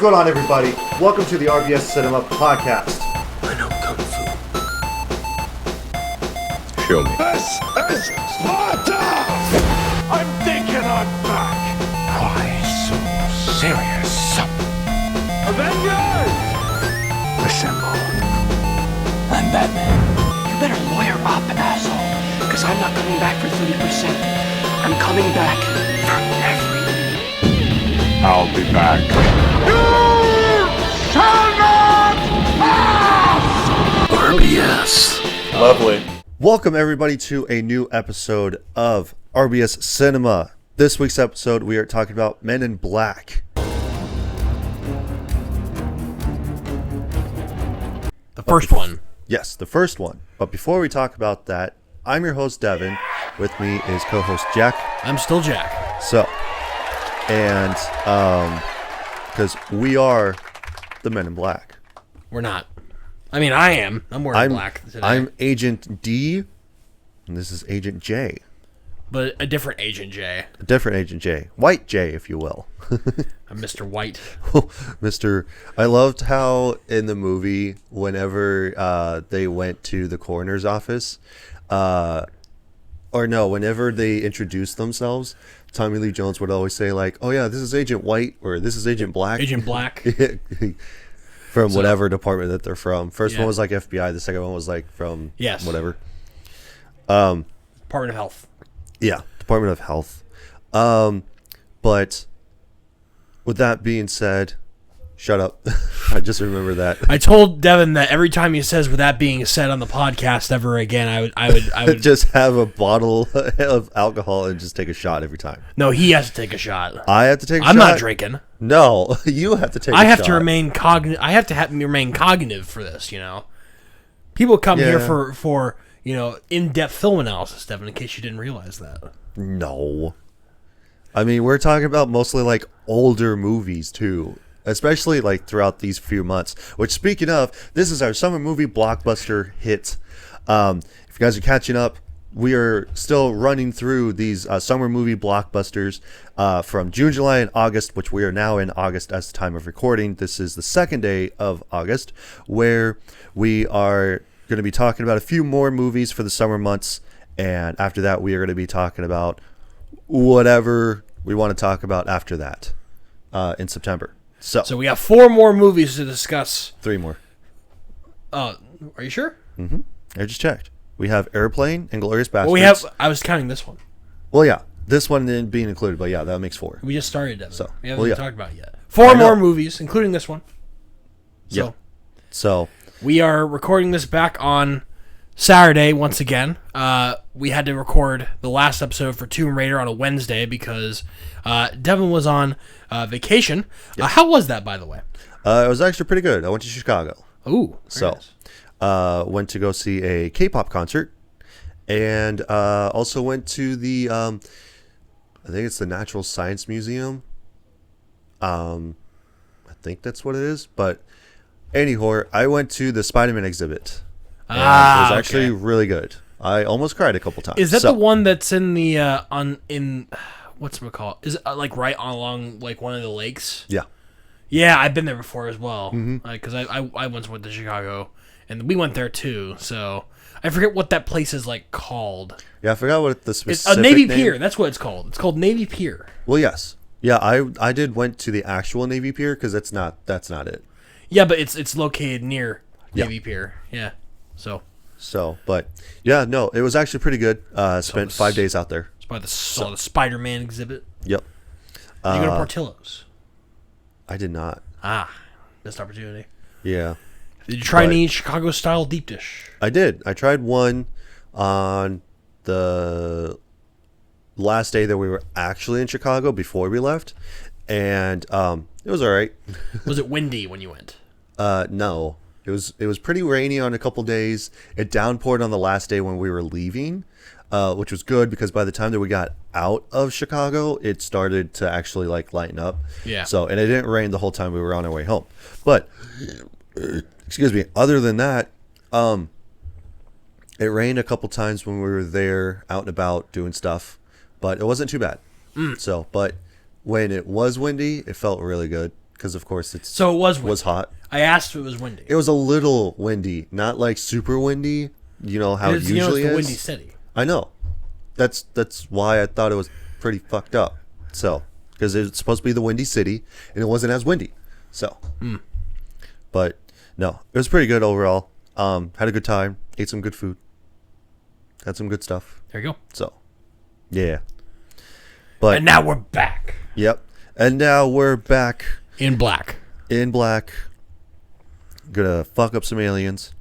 going on, everybody? Welcome to the RBS Cinema Podcast. I know Kung Fu. Show me. This is Sparta! I'm thinking I'm back. Why so serious? Avengers! Assemble. I'm Batman. You better lawyer up, asshole. Because I'm not coming back for 30%. I'm coming back for everything. I'll be back. You shall not pass! RBS. Lovely. Welcome, everybody, to a new episode of RBS Cinema. This week's episode, we are talking about Men in Black. The first one. Yes, the first one. But before we talk about that, I'm your host, Devin. With me is co-host Jack. I'm still Jack. So, and because we are the Men in Black. We're not. I mean, I am. I'm wearing black today. I'm Agent D, and this is Agent J. But a different Agent J. A different Agent J. White J, if you will. I'm Mr. White. I loved how in the movie, whenever they went to the coroner's office, whenever they introduced themselves, Tommy Lee Jones would always say, like, oh yeah, this is Agent White, or this is Agent Black. Agent Black. From whatever department that they're from. First Yeah. one was like FBI, the second one was like from whatever. Department of Health. Yeah, Department of Health. But with that being said, shut up. I just remember that. I told Devin that every time he says "with that being said" on the podcast ever again, I would just have a bottle of alcohol and just take a shot every time. No, he has to take a shot. I have to take a shot. I'm not drinking. No, you have to take a shot. I have to remain cognitive. I have to remain cognitive for this, you know. People come here for in-depth film analysis, Devin, in case you didn't realize that. No. I mean, we're talking about mostly like older movies too. Especially like throughout these few months. Which, speaking of, this is our summer movie blockbuster hit. If you guys are catching up, we are still running through these summer movie blockbusters from June, July, and August, which we are now in August as the time of recording. This is the second day of August, where we are going to be talking about a few more movies for the summer months. And after that, we are going to be talking about whatever we want to talk about after that in September. So we have 4 more movies to discuss. 3 more. Are you sure? Mm-hmm. I just checked. We have Airplane and Glorious Bastards. Well, I was counting this one. Well, yeah. This one didn't being included, but yeah, that makes 4. We just started, Devin. So, we haven't even talked about it yet. 4 more movies, including this one. Yeah. So we are recording this back on Saturday once again. We had to record the last episode for Tomb Raider on a Wednesday because Devin was on vacation. Yep. How was that, by the way? it was actually pretty good. I went to Chicago. Ooh, so nice. Went to go see a K-pop concert, and also went to the I think it's the Natural Science Museum. I think that's what it is. But anyhow, I went to the Spider-Man exhibit. And it was actually really good. I almost cried a couple times. Is that the one that's in the what's it called? Is it like right along like one of the lakes? Yeah. Yeah, I've been there before as well. Mm-hmm. Because I once went to Chicago, and we went there too. So I forget what that place is like called. Yeah, I forgot what the It's specific a Navy name. Pier. That's what it's called. It's called Navy Pier. Well, yes. Yeah, I did went to the actual Navy Pier because that's not it. Yeah, but it's located near Navy Yeah. Pier. Yeah. So But yeah, no, it was actually pretty good. Spent 5 days out there. it's by the Spider-Man exhibit. Yep. Did you go to Portillo's? I did not. Missed opportunity. Yeah. Did you try any Chicago-style deep dish? I did. I tried one on the last day that we were actually in Chicago before we left, and it was all right. Was it windy when you went? No. It was pretty rainy on a couple days. It downpoured on the last day when we were leaving, which was good because by the time that we got out of Chicago, it started to actually like lighten up. Yeah. So, and it didn't rain the whole time we were on our way home. But excuse me, other than that, it rained a couple times when we were there out and about doing stuff, but it wasn't too bad. So, but when it was windy, it felt really good. because of course it So it was windy. was hot. I asked if it was windy. It was a little windy, not like super windy. You know how it It's, usually it's the is. windy city. I know. That's why I thought it was pretty fucked up. So, because it's supposed to be the windy city, and it wasn't as windy. So, but no, it was pretty good overall. Had a good time. Ate some good food. Had some good stuff. There you go. So, yeah. But And now we're back yep. And now we're back in black. in black. Gonna fuck up some aliens.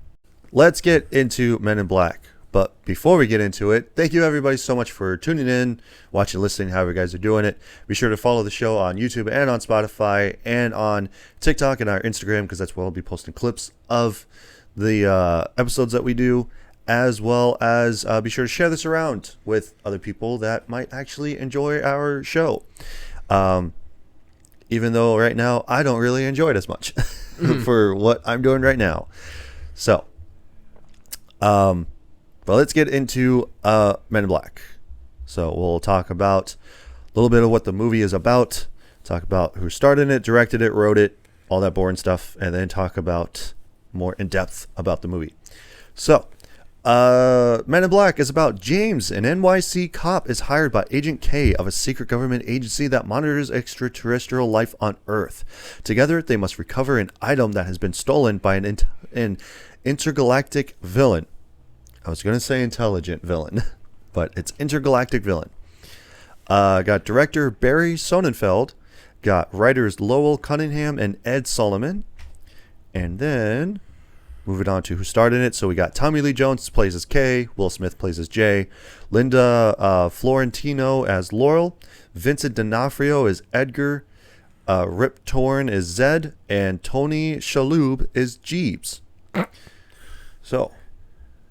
Let's get into Men in Black. But before we get into it, thank you everybody so much for tuning in, watching, listening, however you guys are doing it. Be sure to follow the show on YouTube and on Spotify and on TikTok and our Instagram, because that's where we'll be posting clips of the episodes that we do, as well as be sure to share this around with other people that might actually enjoy our show. Even though right now I don't really enjoy it as much for what I'm doing right now. So, but let's get into Men in Black. So we'll talk about a little bit of what the movie is about, talk about who started it, directed it, wrote it, all that boring stuff, and then talk about more in depth about the movie. So, Men in Black is about James, an NYC cop, is hired by Agent K of a secret government agency that monitors extraterrestrial life on Earth. Together, they must recover an item that has been stolen by an intergalactic villain. I was going to say intelligent villain, but it's intergalactic villain. Got director Barry Sonnenfeld, got writers Lowell Cunningham and Ed Solomon, and then moving on to who starred in it. So we got Tommy Lee Jones plays as K, Will Smith plays as J, Linda Florentino as Laurel, Vincent D'Onofrio as Edgar, Rip Torn is Zed, and Tony Shalhoub is Jeeves. So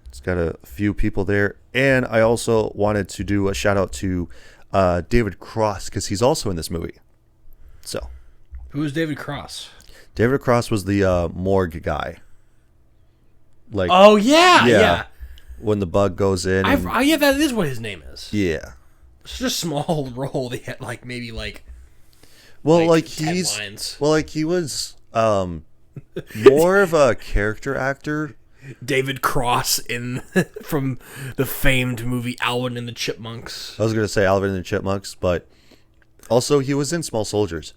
it's got a few people there. And I also wanted to do a shout out to David Cross, because he's also in this movie. So Who is David Cross? David Cross was the morgue guy. Like, Oh yeah. when the bug goes in. And, Yeah, that is what his name is. yeah. It's just a small role. They had like maybe like Well, like 10 he's lines. well, like he was more of a character actor. David Cross in from the famed movie Alvin and the Chipmunks. I was gonna say Alvin and the Chipmunks, but also he was in Small Soldiers.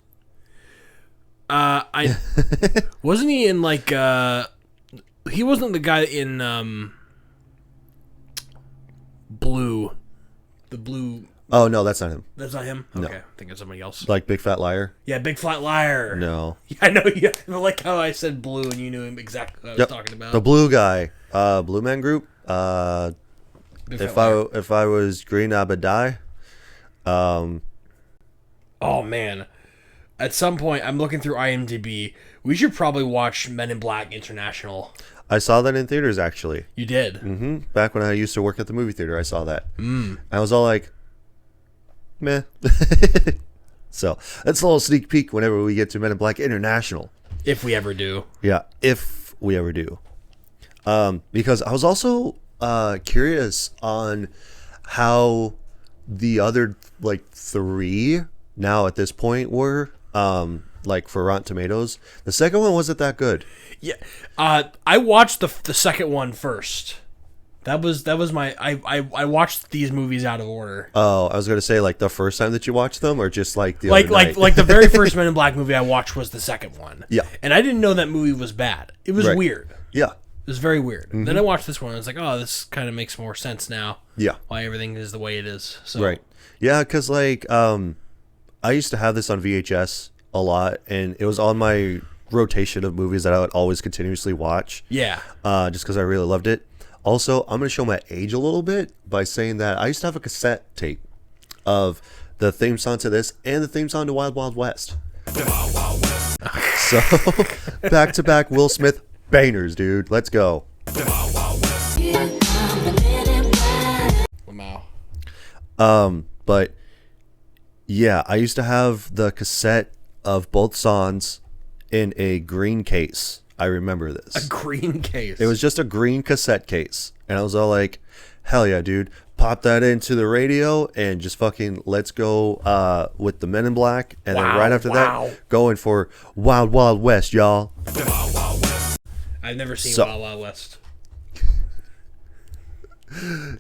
I wasn't he in like he wasn't the guy in Blue. The Blue. Oh no, that's not him. That's not him. No. Okay, I think it's somebody else. Like Big Fat Liar. Yeah, Big Flat Liar. No. Yeah, I know. Yeah, I like how I said Blue and you knew him exactly what I was Yep. talking about. The Blue guy. Blue Man Group. Big If Fat Liar. I was green, I would die. Oh man. At some point, I'm looking through IMDb. We should probably watch Men in Black International. I saw that in theaters actually. You did. Back when I used to work at the movie theater, I saw that. I was all like, meh. So that's a little sneak peek whenever we get to Men in Black International. If we ever do. Yeah, if we ever do. Because I was also curious on how the other like 3 now at this point were like for Rotten Tomatoes. The second one wasn't that good. Yeah. I watched the second one first. That was my I watched these movies out of order. Oh, I was gonna say like the first time that you watched them, or just like the Like other night? like the very first Men in Black movie I watched was the second one. Yeah. And I didn't know that movie was bad. It was Right. weird. Yeah, It was very weird. Then I watched this one and I was like, oh, this kind of makes more sense now. yeah, Why everything is the way it is. So right. Yeah, because like I used to have this on VHS a lot, and it was on my rotation of movies that I would always continuously watch. Yeah. Just because I really loved it. Also, I'm going to show my age a little bit by saying that I used to have a cassette tape of the theme song to this and the theme song to Wild Wild West. So, back to back Will Smith bangers, dude. Let's go. Wow. But yeah, I used to have the cassette of both songs in a green case. I remember this. A green case. It was just a green cassette case. And I was all like, hell yeah, dude. pop that into the radio and just fucking let's go with the Men in Black, and then right after that, going for Wild Wild West, y'all. I've never seen Wild Wild West.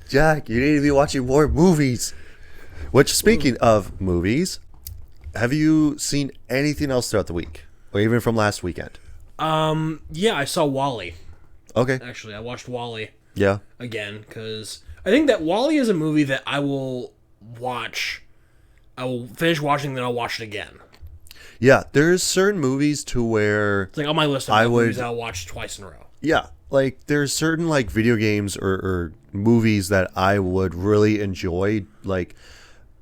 Jack, you need to be watching more movies. Which, speaking of movies, have you seen anything else throughout the week, or even from last weekend? Yeah, I saw Wall-E. Okay. Actually, I watched Wall-E. Yeah. Again, because I think that Wall-E is a movie that I will watch. I will finish watching, then I'll watch it again. Yeah, there's certain movies to where It's like on my list of movies I'll watch twice in a row. Yeah, like there's certain like video games or movies that I would really enjoy like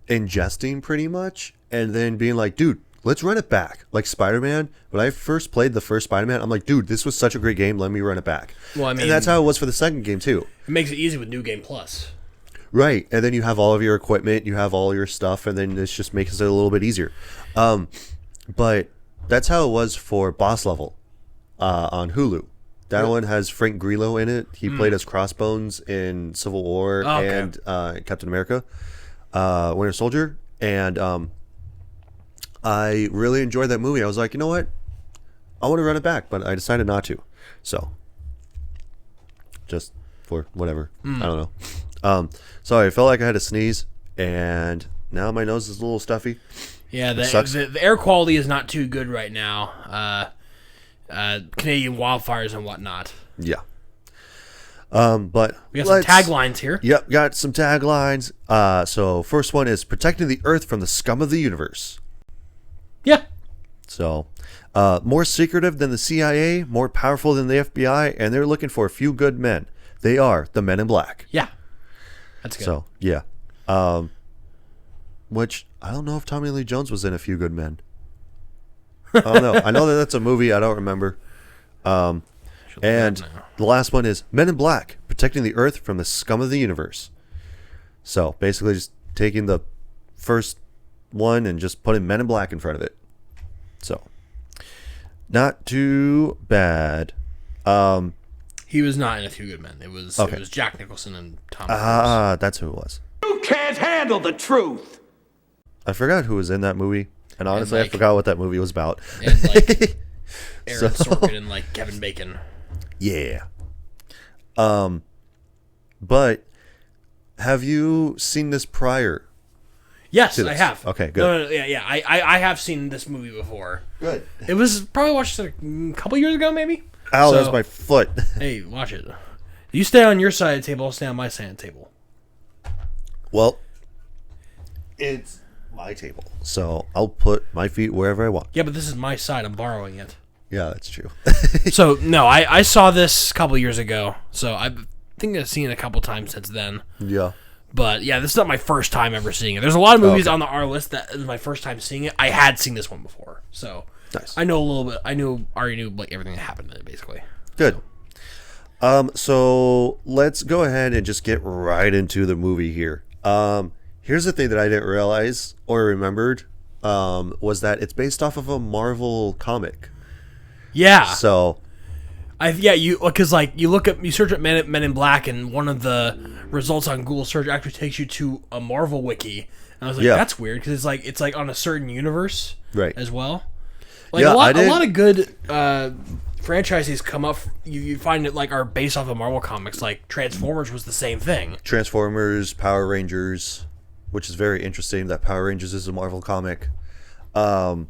ingesting pretty much, and then being like, dude, let's run it back. Like Spider-Man, when I first played the first Spider-Man, I'm like, dude, this was such a great game. Let me run it back. Well, I mean, and that's how it was for the second game too. It makes it easy with New Game Plus. Right, and then you have all of your equipment, you have all your stuff, and then this just makes it a little bit easier. But that's how it was for Boss Level on Hulu. That one has Frank Grillo in it. He played as Crossbones in Civil War and Captain America, Winter Soldier. And I really enjoyed that movie. I was like, you know what? I want to run it back, but I decided not to. So, just for whatever. I don't know. Sorry, I felt like I had to sneeze, and now my nose is a little stuffy. Yeah, the air quality is not too good right now. Canadian wildfires and whatnot. Yeah. But we got some taglines here. Yep, got some taglines. So first one is protecting the Earth from the scum of the universe. Yeah. So, more secretive than the CIA, more powerful than the FBI, and they're looking for a few good men. They are the Men in Black. Yeah. That's good. So, yeah. Which, I don't know if Tommy Lee Jones was in A Few Good Men. I don't know. I know that that's a movie. I don't remember. And the last one is Men in Black, protecting the Earth from the scum of the universe. So, basically just taking the first one and just putting Men in Black in front of it. So, not too bad. He was not in A Few Good Men. It was Jack Nicholson and Tom Cruise. That's who it was. You can't handle the truth. I forgot who was in that movie, and honestly, I forgot what that movie was about. And like Aaron Sorkin and like Kevin Bacon. Yeah. But have you seen this prior? Yes, I have. Okay, good. No, yeah. I have seen this movie before. Good. It was probably watched a couple years ago, maybe. Ow, that's my foot. Hey, watch it. You stay on your side of the table, I'll stay on my side of the table. Well, it's my table, so I'll put my feet wherever I want. Yeah, but this is my side. I'm borrowing it. Yeah, that's true. So, no, I saw this a couple years ago, so I think I've seen it a couple times since then. Yeah. But, yeah, this is not my first time ever seeing it. There's a lot of movies on our list that is my first time seeing it. I had seen this one before, so nice. I know a little bit. I already knew like everything that happened in it, basically. Good. So let's go ahead and just get right into the movie here. Here's the thing that I didn't realize or remembered was that it's based off of a Marvel comic. Yeah. So, you search up Men in Black, and one of the results on Google search actually takes you to a Marvel wiki. And I was like, that's weird because it's like on a certain universe, right, as well. Like a lot of good franchises come up. You find it like are based off of Marvel comics. Like Transformers was the same thing. Transformers, Power Rangers, which is very interesting that Power Rangers is a Marvel comic. Not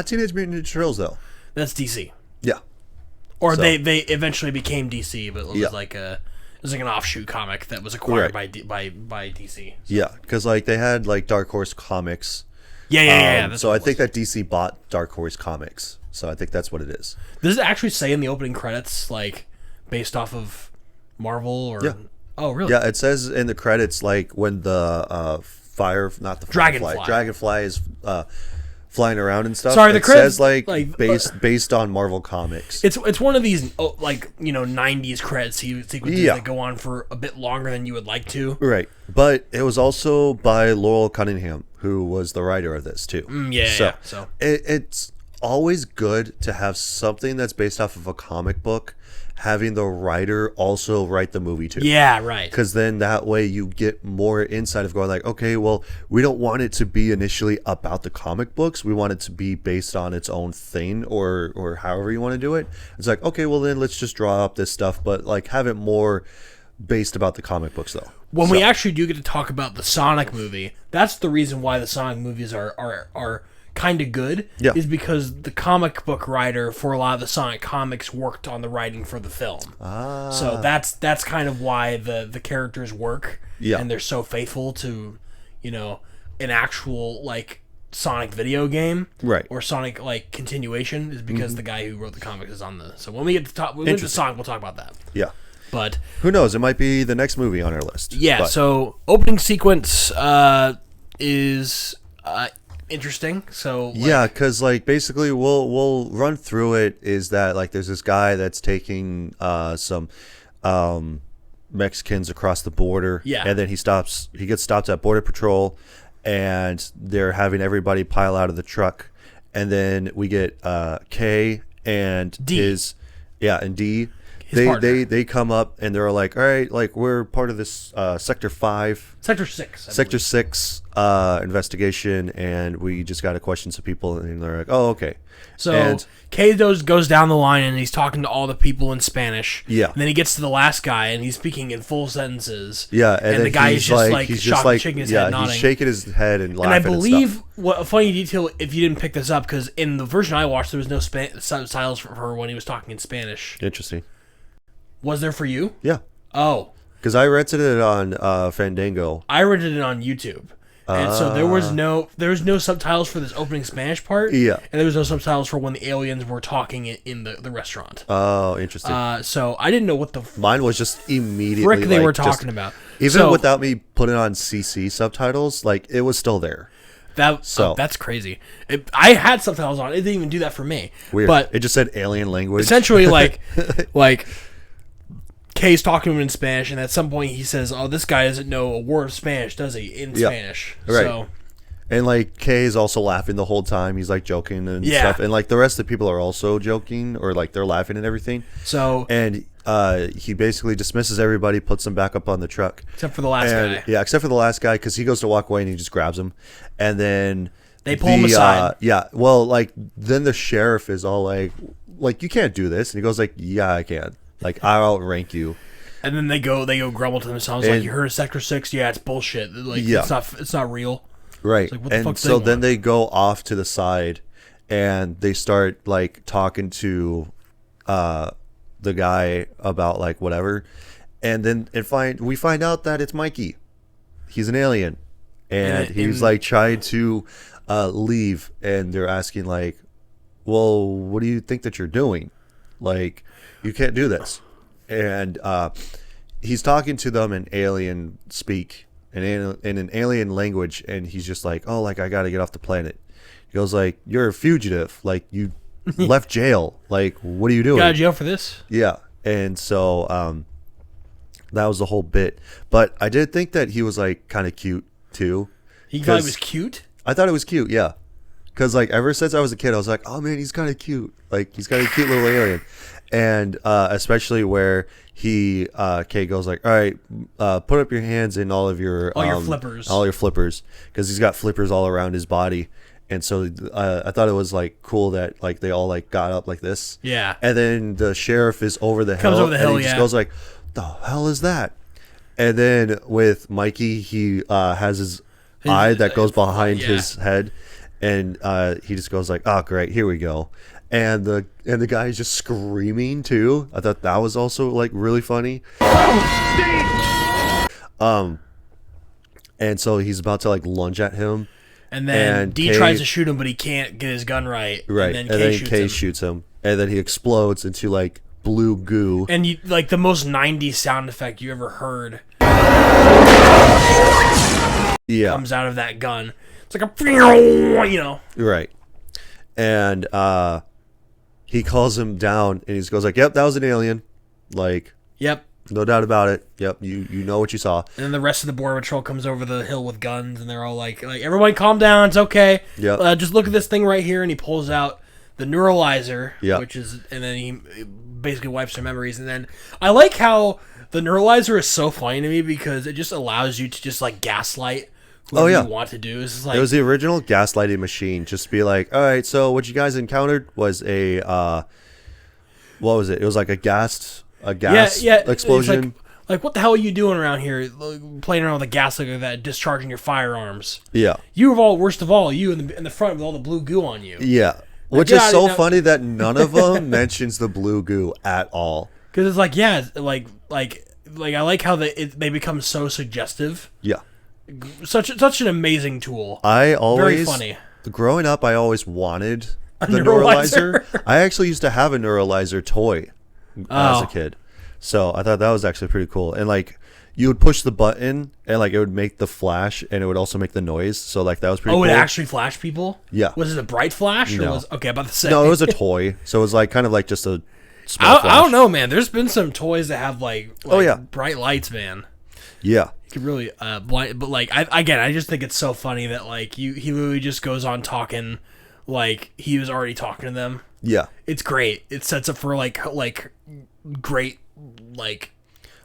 Teenage Mutant Ninja Turtles though. That's DC. Yeah. Or they eventually became DC, but it was like an offshoot comic that was acquired by DC. So. Yeah, because like they had like Dark Horse Comics. Yeah. So I think that DC bought Dark Horse Comics. So I think that's what it is. Does it actually say in the opening credits like based off of Marvel or? Yeah. Oh, really? Yeah, it says in the credits like when the dragonfly is flying around and stuff. Sorry, the credits says based on Marvel comics. It's one of these 90s credit sequences that go on for a bit longer than you would like to. Right, but it was also by Laurel Cunningham, who was the writer of this too. So it's always good to have something that's based off of a comic book, having the writer also write the movie too. Yeah, right. Because then that way you get more insight of going like, okay, well, we don't want it to be initially about the comic books. We want it to be based on its own thing or however you want to do it. It's like, okay, well then let's just draw up this stuff, but like have it more based about the comic books though. When we actually do get to talk about the Sonic movie, that's the reason why the Sonic movies are kind of good, is because the comic book writer for a lot of the Sonic comics worked on the writing for the film. So that's kind of why the characters work, and they're so faithful to, an actual like Sonic video game, right? Or Sonic like continuation, is because the guy who wrote the comics is on the. So when we get to Sonic, we'll talk about that. Yeah. But who knows? It might be the next movie on our list. Yeah. But. So opening sequence is interesting. So yeah, because like basically we'll run through it. Is that like there's this guy that's taking some Mexicans across the border. Yeah. And then he gets stopped at Border Patrol, and they're having everybody pile out of the truck, and then we get K and D. and D. They come up and they're like, all right, like we're part of this Sector 6 investigation, and we just got to question some people, and they're like, oh, okay. So Kay goes down the line and he's talking to all the people in Spanish. Yeah. And then he gets to the last guy and he's speaking in full sentences. Yeah, and the guy is just like shocked, shaking his head, nodding. He's shaking his head and laughing. And I believe and stuff. what a funny detail, if you didn't pick this up, because in the version I watched there was no subtitles for her when he was talking in Spanish. Interesting. Was there for you? Yeah. Oh. Because I rented it on Fandango. I rented it on YouTube. And so there was no subtitles for this opening Spanish part. Yeah. And there was no subtitles for when the aliens were talking in the restaurant. Oh, interesting. So I didn't know what the mine was just immediately frick they were talking about. Even without me putting on CC subtitles, like it was still there. That's crazy. I had subtitles on. It didn't even do that for me. Weird. But it just said alien language. Essentially, like Kay's talking to him in Spanish, and at some point he says, "Oh, this guy doesn't know a word of Spanish, does he?" In Spanish, right? So, and like Kay is also laughing the whole time. He's like joking and stuff, and like the rest of the people are also joking or like they're laughing and everything. So, and he basically dismisses everybody, puts them back up on the truck, except for the last guy. Yeah, except for the last guy, because he goes to walk away and he just grabs him, and then they pull him aside. Well, like then the sheriff is all like you can't do this, and he goes like, yeah, I can. Like, I'll outrank you. And then they go grumble to themselves, like, you heard of Sector 6? Yeah, it's bullshit. Like, it's not real. Right. Like, what the and fuck so they then want? they go off to the side, and they start, like, talking to the guy about, like, whatever. And then we find out that it's Mikey. He's an alien. And he's, like, trying to leave, and they're asking, like, well, what do you think that you're doing? Like, you can't do this. And he's talking to them in alien speak, in an alien language, and he's just like, oh, like, I gotta get off the planet. He goes like, you're a fugitive. Like, you left jail. Like, what are you doing? Got out of jail for this? Yeah. And so that was the whole bit. But I did think that he was, like, kind of cute, too. He thought he was cute? I thought it was cute, yeah. Because, like, ever since I was a kid, I was like, oh, man, he's kind of cute. Like, he's got a cute little alien. And especially where Kay goes like, all right, put up your hands in all your flippers. All your flippers. Because he's got flippers all around his body. And so I thought it was, like, cool that, like, they all, like, got up like this. Yeah. And then the sheriff is over the hill. Comes over the hill, and he just goes like, the hell is that? And then with Mikey, he has his eye that goes behind his head. And he just goes like, oh, great, here we go. And the guy is just screaming too. I thought that was also like really funny. And so he's about to like lunge at him. And then D tries to shoot him, but he can't get his gun right. Right. And then Kay shoots him. And then he explodes into like blue goo. And you, like the most 90s sound effect you ever heard. Yeah. Comes out of that gun. It's like a, Right. And he calls him down, and he goes like, yep, that was an alien. Like, yep, no doubt about it. Yep, you know what you saw. And then the rest of the Border Patrol comes over the hill with guns, and they're all like everybody calm down, it's okay. Yep. Just look at this thing right here, and he pulls out the neuralizer, Yeah. which is, and then he basically wipes their memories. And then I like how the neuralizer is so funny to me because it just allows you to just like gaslight whoever you want to do. It's just like, It was the original gaslighting machine. Just be like, all right, so what you guys encountered was a what was it? It was like a gas explosion. It's like, what the hell are you doing around here, like, playing around with a gas like that, discharging your firearms? Yeah, You of all, worst of all, you in the front with all the blue goo on you. yeah. Which is so funny that none of them mentions the blue goo at all. Because it's like, yeah, it's like I like how they become so suggestive. Yeah. Such an amazing tool. I always Very funny. Growing up, I always wanted the neuralizer? neuralizer. I actually used to have a neuralizer toy as a kid, so I thought that was actually pretty cool. And like, you would push the button, and like it would make the flash, and it would also make the noise. So like that was pretty. Oh, cool. it actually flashed people? Yeah. Was it a bright flash? Or No. was okay? About to say. No, it was a toy, so it was like kind of like just a small flash. I don't know, man. There's been some toys that have like Oh, yeah. bright lights, man. Yeah. You could really blind, but like I just think it's so funny that like he literally just goes on talking like he was already talking to them. Yeah. It's great. It sets up for like great like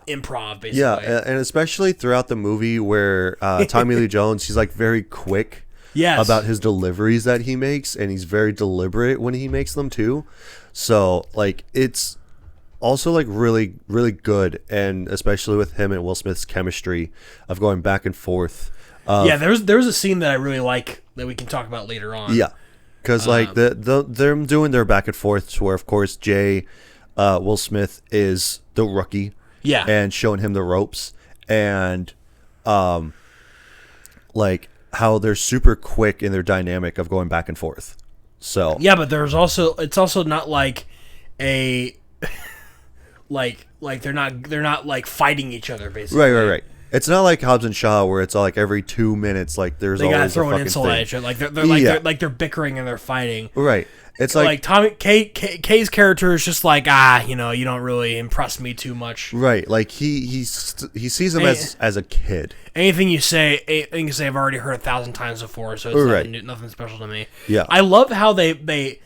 improv basically. Yeah, and especially throughout the movie where Tommy Lee Jones, he's like very quick Yes. about his deliveries that he makes, and he's very deliberate when he makes them too. So like it's also like really, really good, and especially with him and Will Smith's chemistry of going back and forth. Yeah, there's a scene that I really like that we can talk about later on. Yeah, because like they're doing their back and forth, where of course Will Smith is the rookie. Yeah. And showing him the ropes, and like how they're super quick in their dynamic of going back and forth. So Yeah, but it's also not like a like they're not like fighting each other basically. right. It's not like Hobbs and Shaw where it's all like every 2 minutes, like there's They gotta always throw a an fucking insult thing. at each other. Like they're bickering and they're fighting. Right. It's Like Tommy K's character is just like, you don't really impress me too much. right. Like he sees him as a kid. Anything you say, I've already heard 1,000 times before, so it's Right. nothing special to me. Yeah. I love how they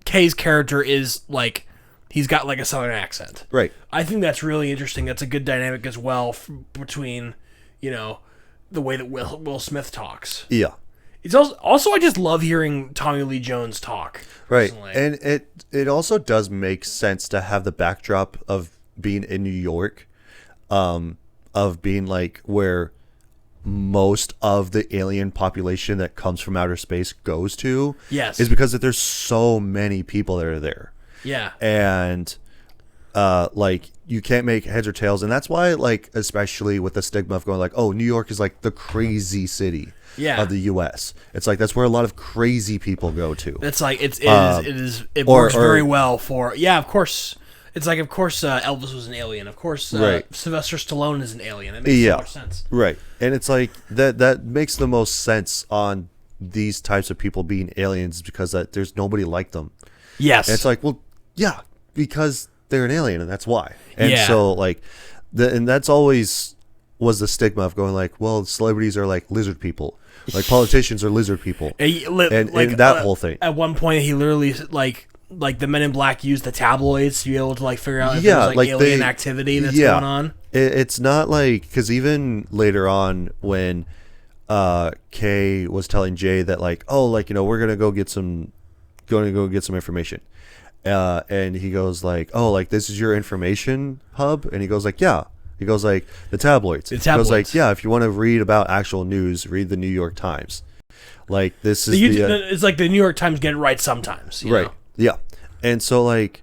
K's character is like he's got like a southern accent. Right. I think that's really interesting. That's a good dynamic as well between the way that Will Smith talks. Yeah. It's also I just love hearing Tommy Lee Jones talk. Right. Personally. And it also does make sense to have the backdrop of being in New York, of being like where most of the alien population that comes from outer space goes to. Yes. Is because that there's so many people that are there. Yeah. And like you can't make heads or tails, and that's why like especially with the stigma of going like, oh, New York is like the crazy city of the US. It's like that's where a lot of crazy people go to. It's like it works very well for of course. It's like of course Elvis was an alien. Of course Right. Sylvester Stallone is an alien. That makes so much sense. Right. And it's like that makes the most sense on these types of people being aliens because there's nobody like them. Yes. And it's like, well, yeah, because they're an alien and that's why. And Yeah. so like and that's always was the stigma of going like, well, celebrities are like lizard people. Like politicians are lizard people. And that whole thing. At one point he literally like the Men in Black used the tabloids to be able to like figure out if there's like alien activity that's going on. It's not like because even later on when Kay was telling Jay that like, oh, like we're gonna go get some information, and he goes like, oh, like this is your information hub, and he goes like, yeah. He goes like the tabloids. He goes like, yeah, if you want to read about actual news, read the New York Times. Like this is it's like the New York Times get it right sometimes. You know? Yeah. And so like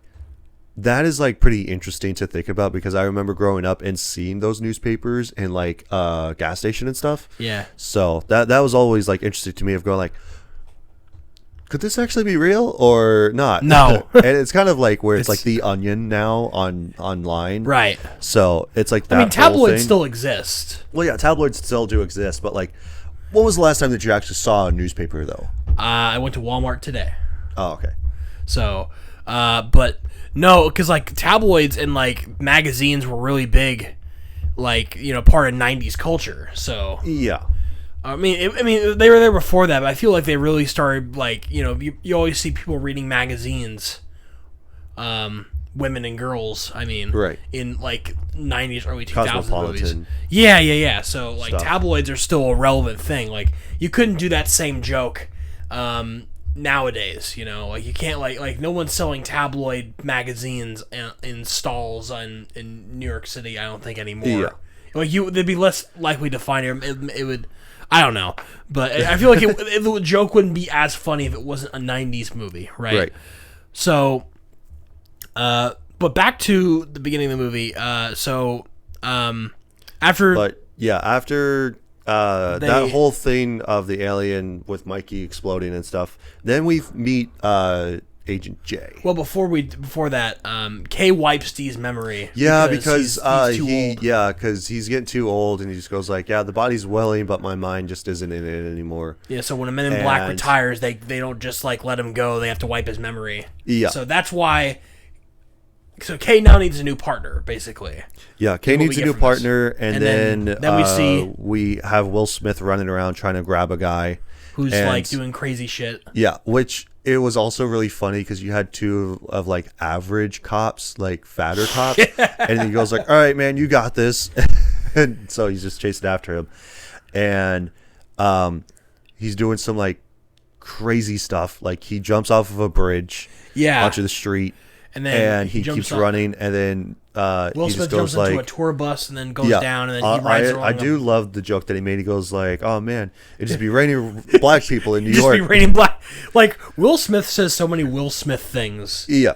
that is like pretty interesting to think about because I remember growing up and seeing those newspapers in like gas station and stuff. Yeah. So that was always like interesting to me of going like, could this actually be real or not? No. And it's kind of like where it's like The Onion now online. Right. So it's like that. I mean, tabloids still exist. Well, yeah, tabloids still do exist, but like, what was the last time that you actually saw a newspaper though? I went to Walmart today. Oh, okay. So, but no, because like tabloids and like magazines were really big, like part of '90s culture. So yeah. I mean, they were there before that, but I feel like they really started, like, you always see people reading magazines, women and girls, Right. in, like, 90s, early 2000s movies. Cosmopolitan. Yeah. So, like, Stuff. tabloids are still a relevant thing. Like, you couldn't do that same joke, nowadays, like, you can't, like, no one's selling tabloid magazines in stalls in New York City, I don't think, anymore. Yeah. Like, they'd be less likely to find it would... I don't know, but I feel like the joke wouldn't be as funny if it wasn't a 90s movie, right? Right. So, but back to the beginning of the movie. After that whole thing of the alien with Mikey exploding and stuff, then we meet Agent J. Well, before that, Kay wipes Dee's memory. Yeah, because he's he's getting too old, and he just goes like, "Yeah, the body's willing, but my mind just isn't in it anymore." Yeah, so when a Men in Black retires, they don't just like let him go; they have to wipe his memory. Yeah. So that's why. So Kay now needs a new partner, basically. Yeah, Kay needs a new partner, and then we have Will Smith running around trying to grab a guy who's like doing crazy shit. Yeah, which it was also really funny because you had two of like average cops, like fatter cops, and he goes like, "All right, man, you got this," and so he's just chasing after him, and he's doing some like crazy stuff, like he jumps off of a bridge, onto the street. And then he keeps running, and then Will Smith jumps into a tour bus and then goes down, and then he rides along. I do love the joke that he made. He goes like, "Oh man, it'd just be raining black people in New York." Just be raining black. Like Will Smith says so many Will Smith things. Yeah.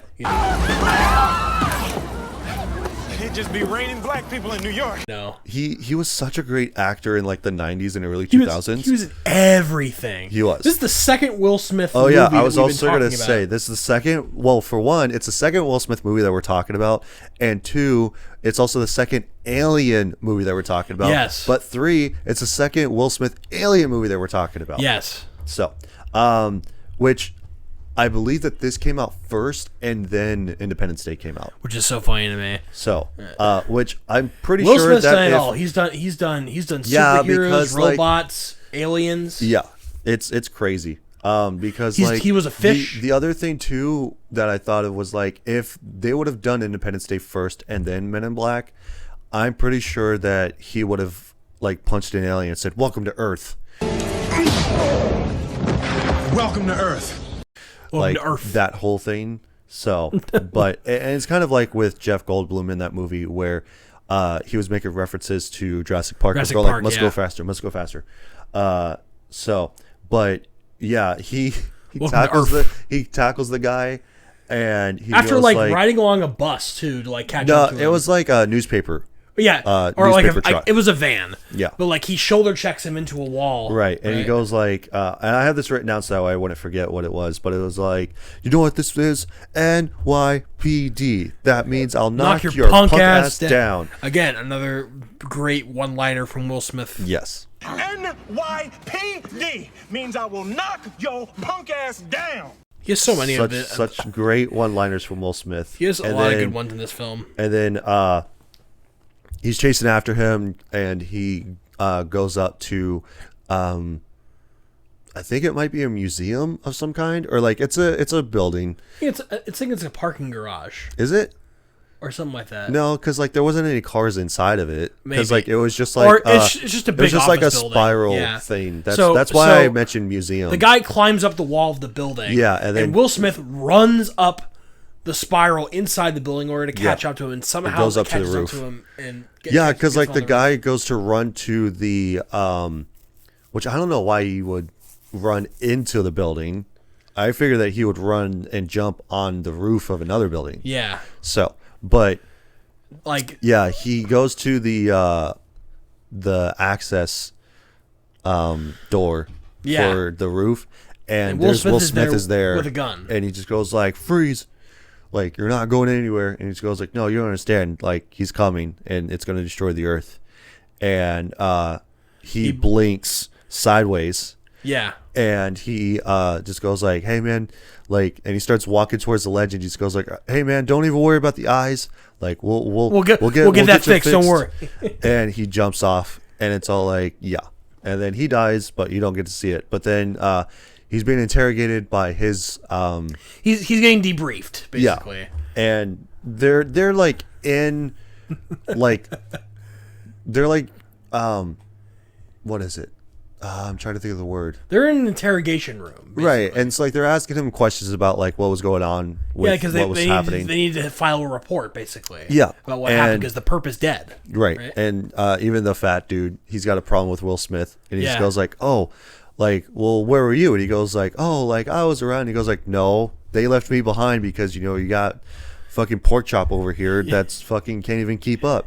It'd just be raining black people in New York. No. He was such a great actor in like the 90s and early 2000s. He was in everything. He was. This is the second Will Smith movie. Oh yeah, I was also going to say this is the second. Well, for one, it's the second Will Smith movie that we're talking about, and two, it's also the second Alien movie that we're talking about. Yes. But three, it's the second Will Smith Alien movie that we're talking about. Yes. So, which I believe that this came out first, and then Independence Day came out, which is so funny to me. So, which I'm pretty Will sure Smith's that done it all. He's done superheroes, because, robots, aliens. Yeah, it's crazy. Because he was a fish. The other thing too that I thought of was like if they would have done Independence Day first and then Men in Black, I'm pretty sure that he would have like punched an alien and said, "Welcome to Earth." Welcome to Earth. Like that whole thing. So, but and it's kind of like with Jeff Goldblum in that movie where he was making references to Jurassic Park. Jurassic Park, like, must go faster, must go faster. So, but yeah, he tackles the guy, and he after goes, like riding along a bus too to like catch up to him. It was like a newspaper. Yeah, or newspaper like it was a van. Yeah, but like he shoulder checks him into a wall. Right, and he goes like, and I have this written down so I wouldn't forget what it was, but it was like, you know what this is? NYPD. That means I'll knock your punk ass down. Again, another great one-liner from Will Smith. Yes. NYPD means I will knock your punk ass down. He has so many of it. Such great one-liners from Will Smith. He has a lot of good ones in this film. And then he's chasing after him, and he goes up to, I think it might be a museum of some kind, or like it's a building. I think it's a parking garage. Is it? Or something like that. No, because like there wasn't any cars inside of it. Because like it was just like, or it's just a big. It was just like a spiral thing. That's why I mentioned museum. The guy climbs up the wall of the building. Yeah, and Will Smith runs up the spiral inside the building in order to catch up to him, and somehow goes up to the roof. Because like the guy goes to run to the, which I don't know why he would run into the building. I figure that he would run and jump on the roof of another building. Yeah. So, but like, yeah, he goes to the access door for the roof, and Will Smith is there with a gun, and he just goes like, "Freeze." Like, you're not going anywhere. And he just goes like, no, you don't understand. Like, he's coming, and it's going to destroy the Earth. And he blinks sideways. Yeah. And he just goes like, hey, man. Like, and he starts walking towards the ledge, and he just goes like, hey, man, don't even worry about the eyes. Like, we'll get that fixed. Don't worry. And he jumps off, and it's all like, yeah. and then he dies, but you don't get to see it. But then he's being interrogated by his he's getting debriefed basically. Yeah, and they're like in like they're like what is it? I'm trying to think of the word. They're in an interrogation room, basically. Right? And it's like they're asking him questions about like what was going on with because what was happening. they need to file a report basically. Yeah, about what happened because the perp is dead. Right. And even the fat dude, he's got a problem with Will Smith, and he just Yeah. goes like, "Oh, like, well, where were you?" And he goes like, "Oh, like I was around." And he goes like, "No, they left me behind because you got fucking pork chop over here that's fucking can't even keep up."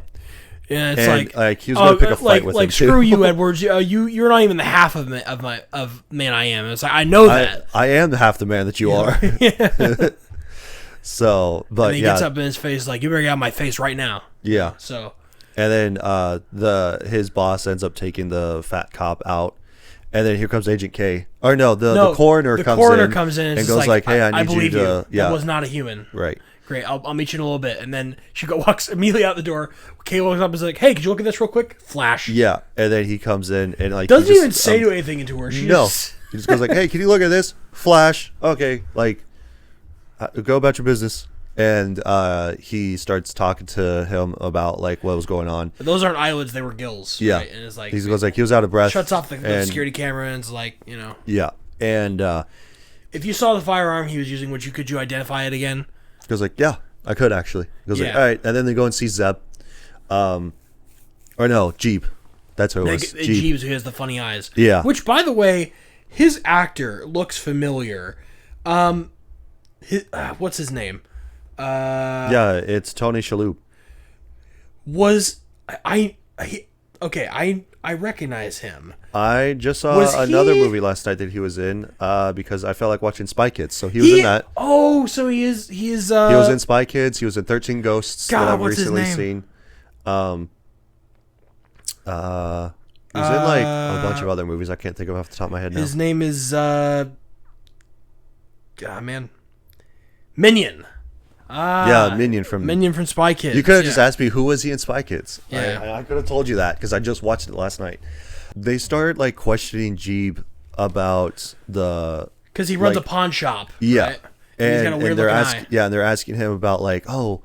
Yeah, it's And, like he was gonna pick a fight with him screw too. you, Edwards. You're not even the half of man I am. It's like I know that. I am half the man that you are. So, but And he gets up in his face like, "You better get out of my face right now." yeah. So, And then his boss ends up taking the fat cop out. And then here comes Agent K. Or no, the coroner comes in and goes like, "Hey, I need believe you to That was not a human." Right. Great, I'll meet you in a little bit. And then she walks immediately out the door. Kay walks up and is like, "Hey, could you look at this real quick?" Flash. Yeah, and then he comes in and like Doesn't he just, even say anything into her. She no, just... he just goes like, "Hey, can you look at this?" Flash. Okay, like go about your business. And he starts talking to him about like what was going on. But those aren't eyelids; they were gills. Yeah, right? And it's like he goes like he was out of breath. Shuts off the security camera and is like, Yeah, and if you saw the firearm he was using, could you identify it again? he goes like, "Yeah, I could actually." He goes like, Yeah. "All right," and then they go and see Zeb, or no, Jeep. That's who it was. Jeeves, who has the funny eyes. Yeah. Which, by the way, his actor looks familiar. What's his name? Yeah, it's Tony Shalhoub. I recognize him. I just saw Was another he- movie last night that he was in because I felt like watching Spy Kids. So he was in that. Oh, so he is. He He was in Spy Kids. He was in 13 Ghosts God, that I've what's his recently name? seen. He was in like a bunch of other movies I can't think of off the top of my head now. His name is Minion. Yeah, Minion from Spy Kids. You could have just asked me who was he in Spy Kids. Yeah. I could have told you that because I just watched it last night. They started like questioning Jeeb about the because he runs like- a pawn shop. yeah, right? And he's got a weird they're looking eye. and they're asking him about like, oh,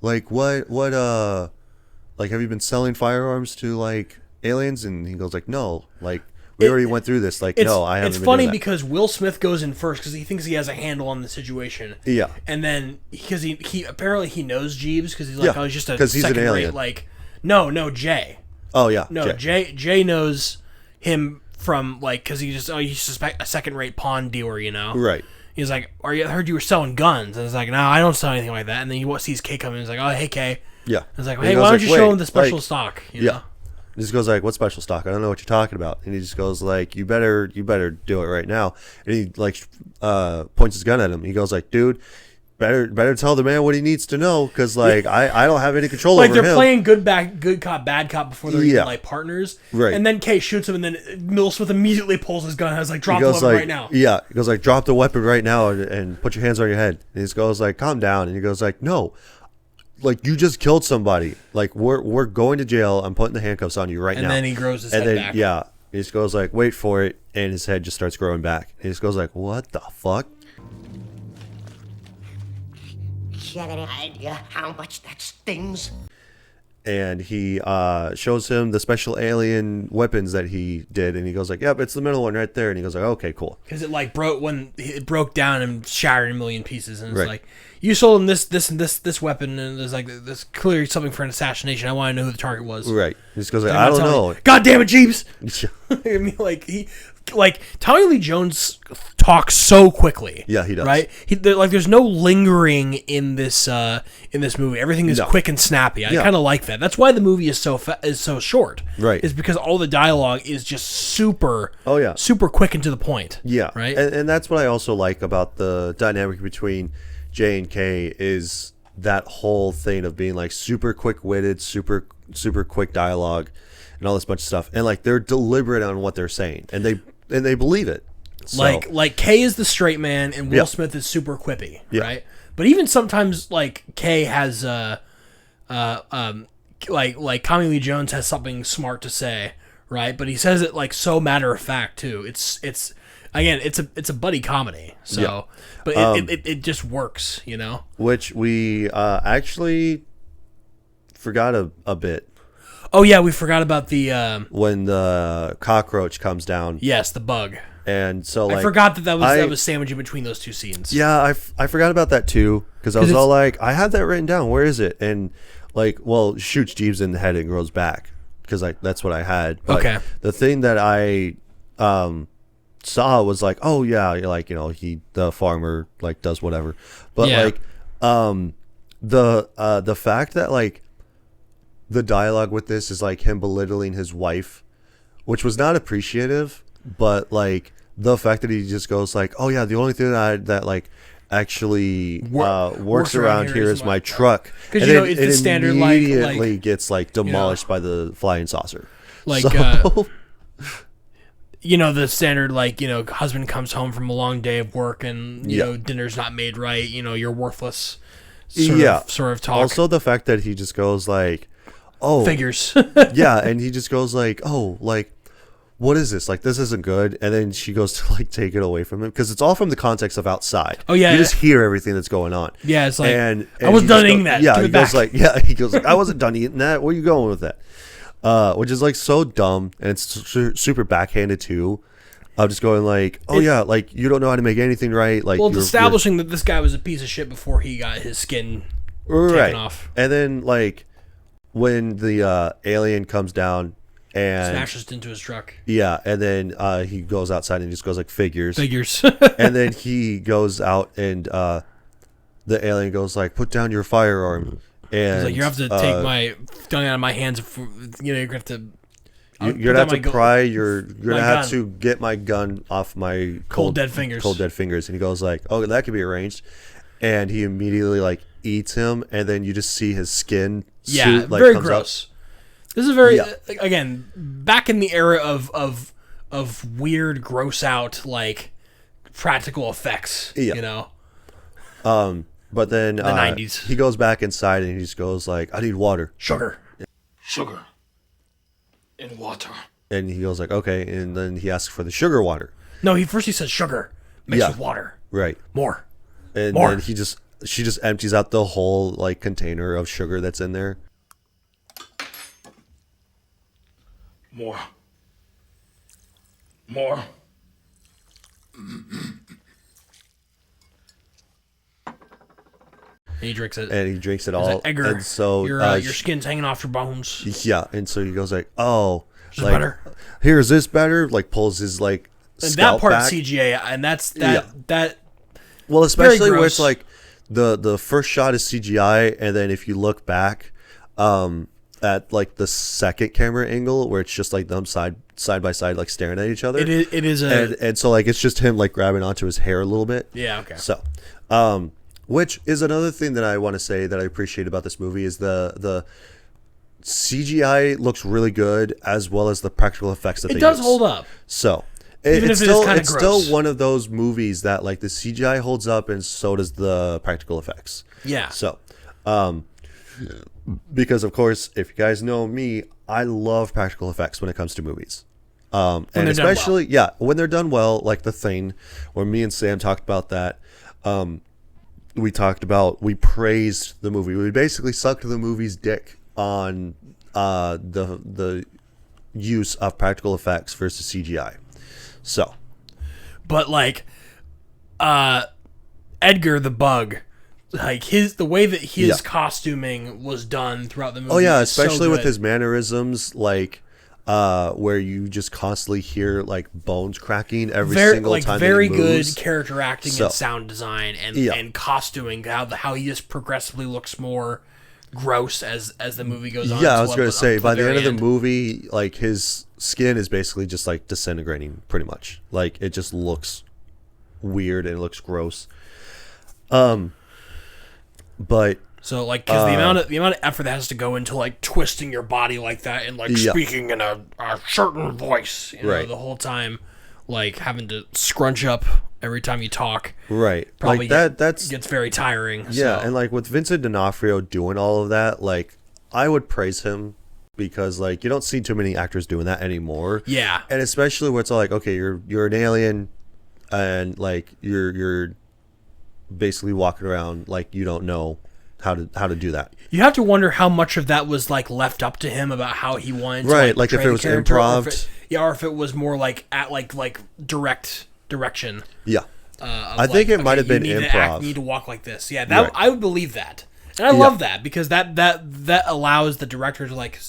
like what like have you been selling firearms to like aliens? And he goes like, no, like we already went through this. Like, no, I haven't. It's been funny doing that. because Will Smith goes in first because he thinks he has a handle on the situation. Yeah. And then because he apparently he knows Jeeves because he's like, Yeah, oh, he's just a 'cause he's an second rate, alien. like no Jay. Oh yeah, No, Jay knows him from like because he's a second rate pawn dealer, right. He's like, I heard you were selling guns, and it's like, no, I don't sell anything like that. And then he sees Kay coming, and he's like, oh, hey Kay. Yeah. It's like, And hey, he why goes don't you like, show "Wait, him the special like-" stock? You Yeah. know? He just goes like, "What special stock? I don't know what you're talking about." And he just goes like, "You better do it right now." And he like points his gun at him. He goes like, "Dude, better tell the man what he needs to know because like I don't have any control Like over him." they're playing good cop, bad cop before they're even Yeah. like partners. Right. And then Kay shoots him, and then Will Smith immediately pulls his gun and has like, drop He the goes weapon like, right now. yeah. He goes like, "Drop the weapon right now and put your hands on your head." And he just goes like, "Calm down." And he goes like, "No. Like you just killed somebody. Like we're going to jail. I'm putting the handcuffs on you right And now." then he grows his and head then, back. Yeah. He just goes like, "Wait for it," and his head just starts growing back. He just goes like, "What the fuck?" Do you have any idea how much that stings? And he shows him the special alien weapons that he did, and he goes like, "Yep, it's the middle one right there." And he goes like, "Okay, cool." Because it like broke down and shattered in a million pieces, and it's Right. like, you sold him this weapon, and there's like there's clearly something for an assassination. I want to know who the target was. Right. He just goes like, I'm "I not don't telling know." you. God damn it, Jeeves! I mean, like Tommy Lee Jones talks so quickly. Yeah, he does. Right? There's no lingering in this movie. Everything is No. quick and snappy. I Yeah. kind of like that. That's why the movie is so short. Right. Is because all the dialogue is just super. Oh, yeah. Super quick and to the point. Yeah. Right. And that's what I also like about the dynamic between J and K is that whole thing of being like super quick-witted, super quick dialogue, and all this bunch of stuff. And like they're deliberate on what they're saying, and they believe it. So, Like Kay is the straight man and Will Yeah. Smith is super quippy, Yeah. right? But even sometimes like Kay has like Tommy Lee Jones has something smart to say, right? But he says it like so matter of fact too. It's again, it's a buddy comedy. So, Yeah. but it just works, you know. Which we actually forgot a bit Oh yeah, we forgot about the when the cockroach comes down. yes, the bug. And so like I forgot that was sandwiched in between those two scenes. Yeah, I forgot about that too because I was all like, I had that written down. Where is it? And like, well, shoots Jeeves in the head and grows back because that's what I had. But Okay. The thing that I saw was like, oh yeah, like the farmer like does whatever, but Yeah. like the fact that like the dialogue with this is like him belittling his wife, which was not appreciative, but like the fact that he just goes like, oh yeah, the only thing that like actually works around here is my truck, because it's the standard immediately gets like demolished by the flying saucer. Like So- the standard husband comes home from a long day of work and you know dinner's not made right, you're worthless sort of talk. Also the fact that he just goes like, oh, figures. yeah, and he just goes like, oh, like, what is this? Like, this isn't good. And then she goes to like take it away from him because it's all from the context of outside. Oh, yeah, you yeah. just hear everything that's going on. Yeah, it's like, and I was he done just eating that. Yeah, Give he it goes back. like, yeah, he goes like, I wasn't done eating that. Where are you going with that? Which is like so dumb and it's super backhanded too. I'm just going like, oh yeah, like you don't know how to make anything right. Like, well, it's establishing that this guy was a piece of shit before he got his skin taken off. And then like when the alien comes down and Smashes into his truck. yeah, and then he goes outside and just goes like figures. And then he goes out and the alien goes like, put down your firearm. And He's like, you have to take my gun out of my hands. You're gonna have to. You're gonna have to pry you're gonna have gun. to get my gun off my Cold dead fingers. Cold dead fingers. And he goes like, oh, that could be arranged. And he immediately like eats him, and then you just see his skin. Yeah, suit, like, very comes gross. This is very Yeah. again back in the era of weird, gross out like practical effects. Yeah. But then The 90s. he goes back inside and he just goes like, I need water. Sugar. Sugar. In water. And he goes like, okay. And then he asks for the sugar water. No, he says sugar mixed Yeah. with water. Right. More. And More. then she just empties out the whole like container of sugar that's in there. More. More. And he drinks it. And he drinks it He's all. like, Edgar, and so your skin's hanging off your bones. yeah. And so he goes like, oh, this like, better? Here, is this better? Like pulls his like And scalp that part back. CGA, and that's Yeah. that. Well, especially where gross. it's like the first shot is CGI, and then if you look back at like the second camera angle where it's just like them side by side like staring at each other. It is and so like it's just him like grabbing onto his hair a little bit. Yeah, okay. So, which is another thing that I want to say that I appreciate about this movie is the CGI looks really good as well as the practical effects that it they does use. hold up. So Even it's if it is still kinda it's still gross. one of those movies that like the CGI holds up and so does the practical effects. Yeah. So, because of course, if you guys know me, I love practical effects when it comes to movies. And they're done especially when they're done well, like The Thing, where me and Sam talked about that. We praised the movie. We basically sucked the movie's dick on the use of practical effects versus CGI. So, But like Edgar the Bug, like the way that his costuming was done throughout the movie. oh yeah, is so especially with good. his mannerisms, like where you just constantly hear like bones cracking every single time. Very that he good moves. character acting So, and sound design and yeah. and costuming. How he just progressively looks more gross as the movie goes on. Yeah, I was gonna up say to by the end very of the movie, like his skin is basically just like disintegrating, pretty much. Like it just looks weird and it looks gross. But So like, because the amount of effort that has to go into like twisting your body like that and like Yeah. speaking in a certain voice, you know, Right. the whole time, like having to scrunch up every time you talk, right, probably like that's gets very tiring. yeah, so. and like with Vincent D'Onofrio doing all of that, like I would praise him because like you don't see too many actors doing that anymore. Yeah. And especially where it's all like, okay, you're an alien, and like you're basically walking around like you don't know how to do that. You have to wonder how much of that was like left up to him about how he wanted to Right, like if portray it was the character, improv. or if it was more like at like direct direction. Yeah. I think it might have been improv. You need to walk like this. Yeah, that Right. I would believe that, and I love that because that allows the director to like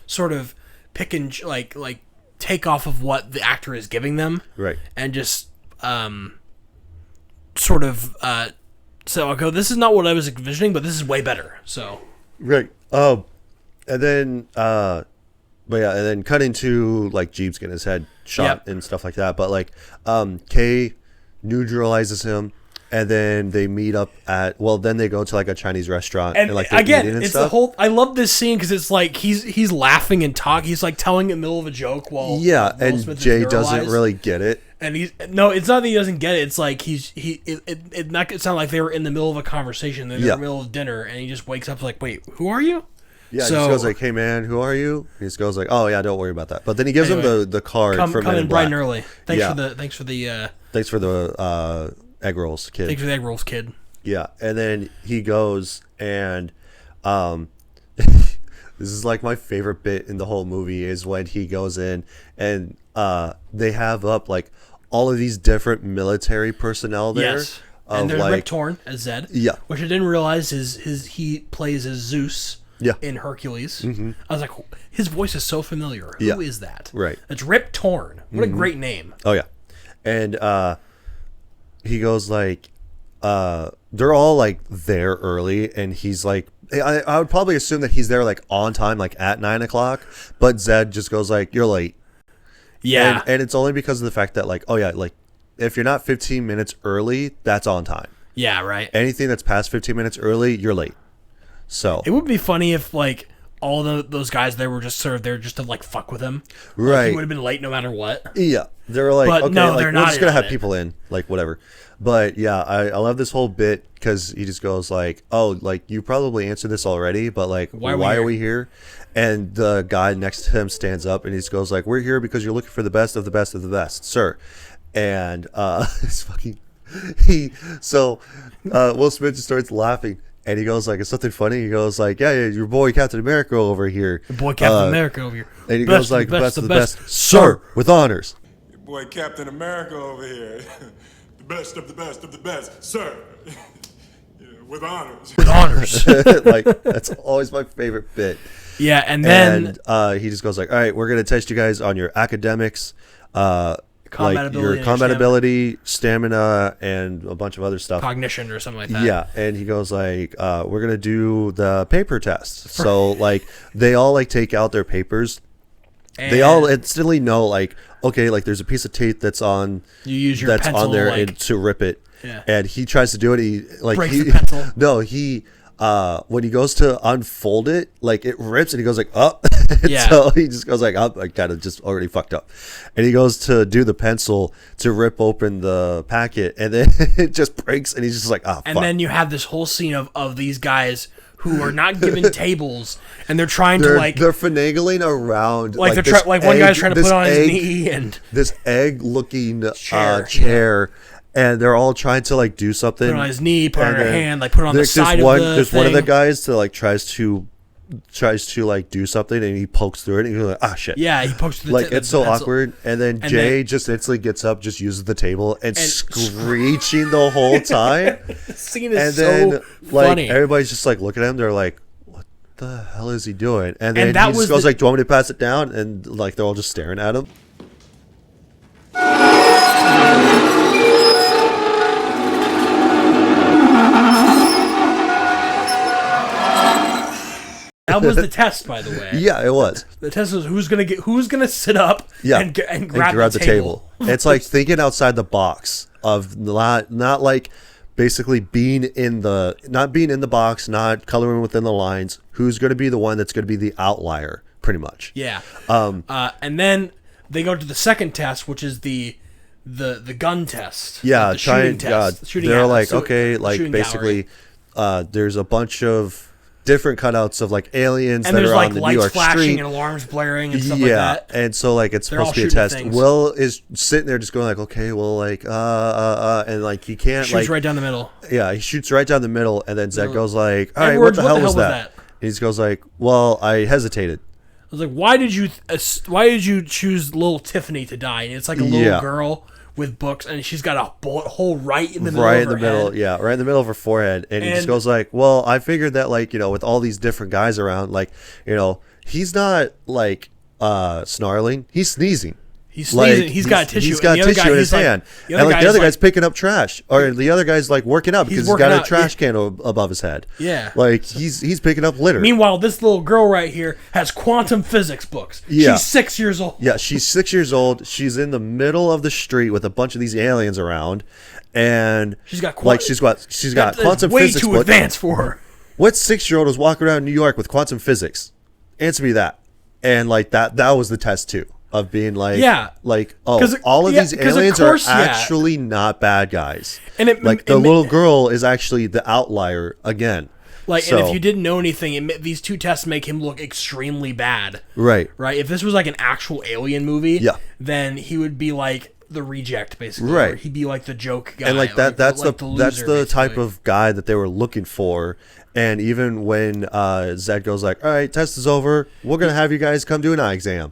sort of pick and like take off of what the actor is giving them, Right. and just sort of so I'll go. This is not what I was envisioning, but this is way better. So Right. And then but yeah, and then cutting to like Jeeves getting his head shot and stuff like that. But like Kay neutralizes him, and then they meet up then they go to like a Chinese restaurant and like they're again, eating and it's stuff. the whole. I love this scene because it's like he's laughing and talking. He's like telling in the middle of a joke while Yeah, Will and Smith is Jay doesn't paralyzed. really get it. And it's not that he doesn't get it. It's like it not it sound like they were in the middle of a conversation. They're in the middle of dinner, and he just wakes up like, wait, who are you? Yeah, so, he just goes like, "Hey man, who are you?" He just goes like, "Oh yeah, don't worry about that." But then he gives him the card come from Men in in bright Black. and early. Thanks Yeah. for the egg rolls, kid. thanks for the egg rolls, kid. Yeah, and then he goes and this is like my favorite bit in the whole movie is when he goes in and they have up like all of these different military personnel there. Yes, and there's Rip Torn as Zed. Yeah, which I didn't realize he plays as Zeus. Yeah. In Hercules. Mm-hmm. I was like, his voice is so familiar. Who is that? Right. It's Rip Torn. What a great name. Oh yeah, and he goes like, they're all like there early, and he's like, I would probably assume that he's there like on time, like at 9 o'clock, but Zed just goes like, "You're late." Yeah, and it's only because of the fact that like, oh yeah, like if you're not 15 minutes early, that's on time. Yeah, right. Anything that's past 15 minutes early, you're late. So it would be funny if like all those guys there were just sort of there just to like fuck with him. Right. Like, he would have been late no matter what. Yeah. They were like, But okay, no, like, they're we're not just going to in have it. people in, like, whatever. But yeah, I love this whole bit because he just goes like, oh, like, you probably answered this already, but like, why are we here? And the guy next to him stands up and he just goes like, we're here because you're looking for the best of the best of the best, sir. And it's fucking, Will Smith just starts laughing. And he goes like, "It's something funny." He goes like, "Yeah, your boy Captain America over here." Your boy Captain America over here. And he goes like, "Best of the best, sir, with honors." Your boy Captain America over here. The best of the best of the best, sir. Yeah, with honors. With honors. Like that's always my favorite bit. Yeah, and then he just goes like, "All right, we're gonna test you guys on your academics, Combat like your ability, combat ability, stamina, and a bunch of other stuff." cognition or something like that. Yeah, and he goes like, "We're gonna do the paper test." So like they all like take out their papers. They all instantly know like, okay, like there's a piece of tape that's on You use your that's pencil, on there like- and to rip it. Yeah. And he tries to do it. He like Breaks he the pencil. No, he when he goes to unfold it, like it rips and he goes like up. Yeah. So he just goes like up, I kind of just already fucked up. And he goes to do the pencil to rip open the packet and then it just breaks and he's just like, And fuck. then you have this whole scene of these guys who are not given tables and they're trying to they're like finagling around like they're this like one guy's trying to this put on his egg- knee and this egg looking Chair, chair and they're all trying to like do something. put it on his knee, put it on And her then hand, like put it on the there's side one, of the there's thing. one of the guys that like tries to like do something and he pokes through it and he's like, ah shit. Yeah, he pokes through the Like the it's so pencil. awkward. And then And Jay then- just instantly gets up, just uses the table and screeching the whole time. The scene is And so then like funny. everybody's just like looking at him, they're like, what the hell is he doing? And then that he was just goes the- like, do you want me to pass it down? And like they're all just staring at him. That was the test, by the way. Yeah, it was. The test was who's gonna sit up Yeah, and grab the table. It's like thinking outside the box of not like basically being in the box, not coloring within the lines. Who's going to be the one that's going to be the outlier, pretty much. Yeah. And then they go to the second test, which is the gun test. Yeah, the shooting test. Shooting they're at- like, so- okay, like shooting basically, there's a bunch of different cutouts of like aliens And that there's are like on the New lights York flashing street. and alarms blaring and stuff like Yeah, that. and so like it's They're all supposed to be a shooting test. things. Will is sitting there just going like, okay, well, like, and like he can't Shoots like, right down the middle. yeah, he shoots right down the middle, and then Zed goes like, all right, Edwards, what the hell was that? And he goes like, well, I hesitated. I was like, why did you choose little Tiffany to die? And it's like a little Yeah. girl with books, and she's got a bullet hole right in the middle. Right of in the her middle, head. yeah, right in the middle of her forehead, and he just And- goes like, well, I figured that like, you know, with all these different guys around, like, you know, he's not like snarling, he's sneezing. He's sneezing. Like, he's got tissue. He's got and the other tissue guy, in his he's like- hand, the and like the other like- guy's picking up trash, or the other guy's like working out because he's working got a out, trash can above his head. Yeah. like he's picking up litter. Meanwhile, this little girl right here has quantum physics books. Yeah. She's 6 years old. Yeah, she's 6 years old. She's in the middle of the street with a bunch of these aliens around, and She's got like she's got That is quantum way physics. too book. advanced for her. What 6-year-old is walking around New York with quantum physics? Answer me that. And like that was the test too of being like, Yeah. like, oh, 'Cause- all of yeah, these 'cause of aliens course, are yeah. actually not bad guys. And it- like it the ma- little girl is actually the outlier again. Like, So- and if you didn't know anything, these two tests make him look extremely bad. Right. Right. If this was like an actual alien movie, Yeah. then he would be like the reject, basically. Right. Or he'd be like the joke guy. And like that that's like the loser, that's the type basically. of guy that they were looking for. And even when Zed goes like, all right, test is over, we're gonna have you guys come do an eye exam.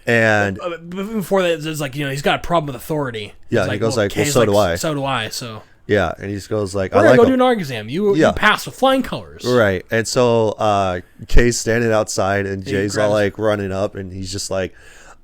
And But before that, it's like, you know, he's got a problem with authority. Yeah, He's he goes like, well, Kay's so do I. So do I. So yeah, and he just goes like, we're I gonna like go him. do an art exam. You Yeah. pass with flying colors. Right. And so Kay's standing outside and Jay's all grabs- like running up and he's just like,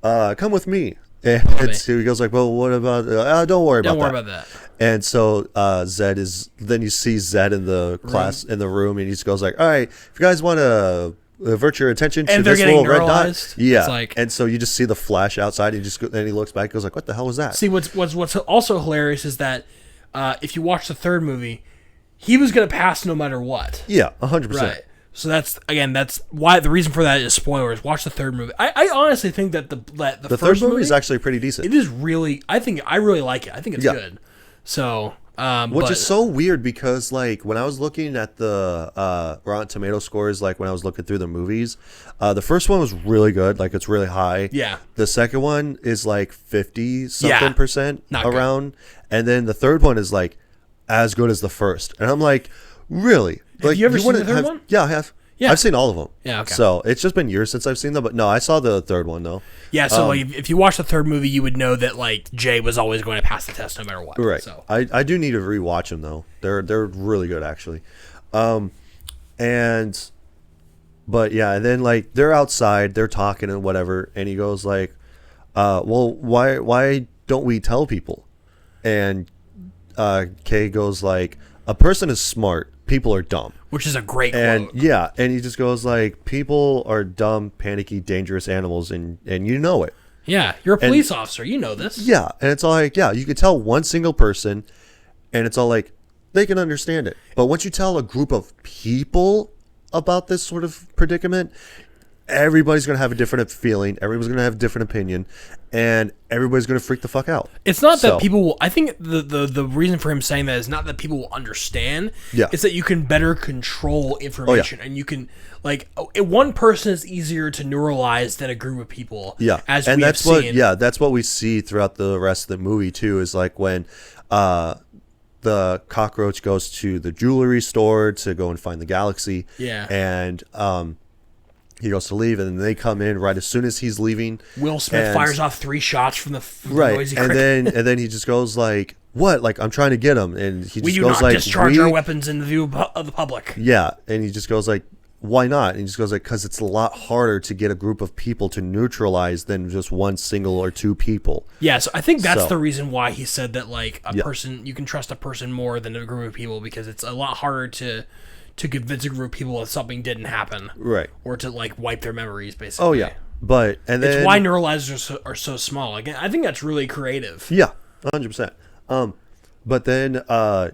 come with me. And me. so he goes like, well, what about, don't worry Don't about worry that. about that. And so Zed then you see Zed in the class, in the room, and he just goes like, all right, if you guys want to avert your attention to And they're this getting little red dot. neuralized. Yeah. It's like- and so you just see the flash outside and then he looks back and goes like, what the hell was that? See, what's also hilarious is that if you watch the third movie, he was gonna pass no matter what. Yeah, 100%. Right. So that's why the reason for that is spoilers. Watch the third movie. I honestly think that the The first third movie is actually pretty decent. it is really. I really like it. I think it's Yeah. good. So Which but- is so weird because like when I was looking at the Rotten Tomato scores, like when I was looking through the movies, the first one was really good, like it's really high. Yeah. The second one is like 50 something Yeah. percent Not good. around, and then the third one is like as good as the first. And I'm like, really? Like you ever seen wouldn't the third have- one? Yeah, I have. Yeah. I've seen all of them. Yeah, okay. So it's just been years since I've seen them, but no, I saw the third one though. Yeah, so like if you watch the third movie, you would know that like Jay was always going to pass the test no matter what. Right. So I do need to rewatch them though. They're really good actually. But yeah, and then like they're outside, they're talking and whatever, and he goes like, well, why don't we tell people? And Kay goes like, a person is smart, people are dumb. which is a great And quote. yeah, and he just goes like, people are dumb, panicky, dangerous animals, and you know it. Yeah, you're a police officer. You know this. Yeah, and it's all like, yeah, you could tell one single person, and it's all like, they can understand it. But once you tell a group of people about this sort of predicament, everybody's going to have a different feeling, everybody's going to have a different opinion, and everybody's going to freak the fuck out. It's not So- that people will. I think the reason for him saying that is not that people will understand. Yeah. It's that you can better control information, and you can like one person is easier to neuralize than a group of people. Yeah, as and we that's have what seen. that's what we see throughout the rest of the movie too. Is like when the cockroach goes to the jewelry store to go and find the galaxy. Yeah. and he goes to leave, and then they come in right as soon as he's leaving. Will Smith and- fires off 3 shots from the right, noisy and cricket. then he just goes like, "What? Like I'm trying to get him," and he We just do goes not like, discharge our weapons in the view of the public. Yeah, and he just goes like, why not? And he just goes like, because it's a lot harder to get a group of people to neutralize than just one single or two people. Yeah, so I think that's So- the reason why he said that like a Yeah. person, you can trust a person more than a group of people, because it's a lot harder to convince a group of people that something didn't happen, Right. or to like wipe their memories, basically. Oh yeah, but and then It's why neuralizers are so small. Again, I think that's really creative. yeah, 100%. But then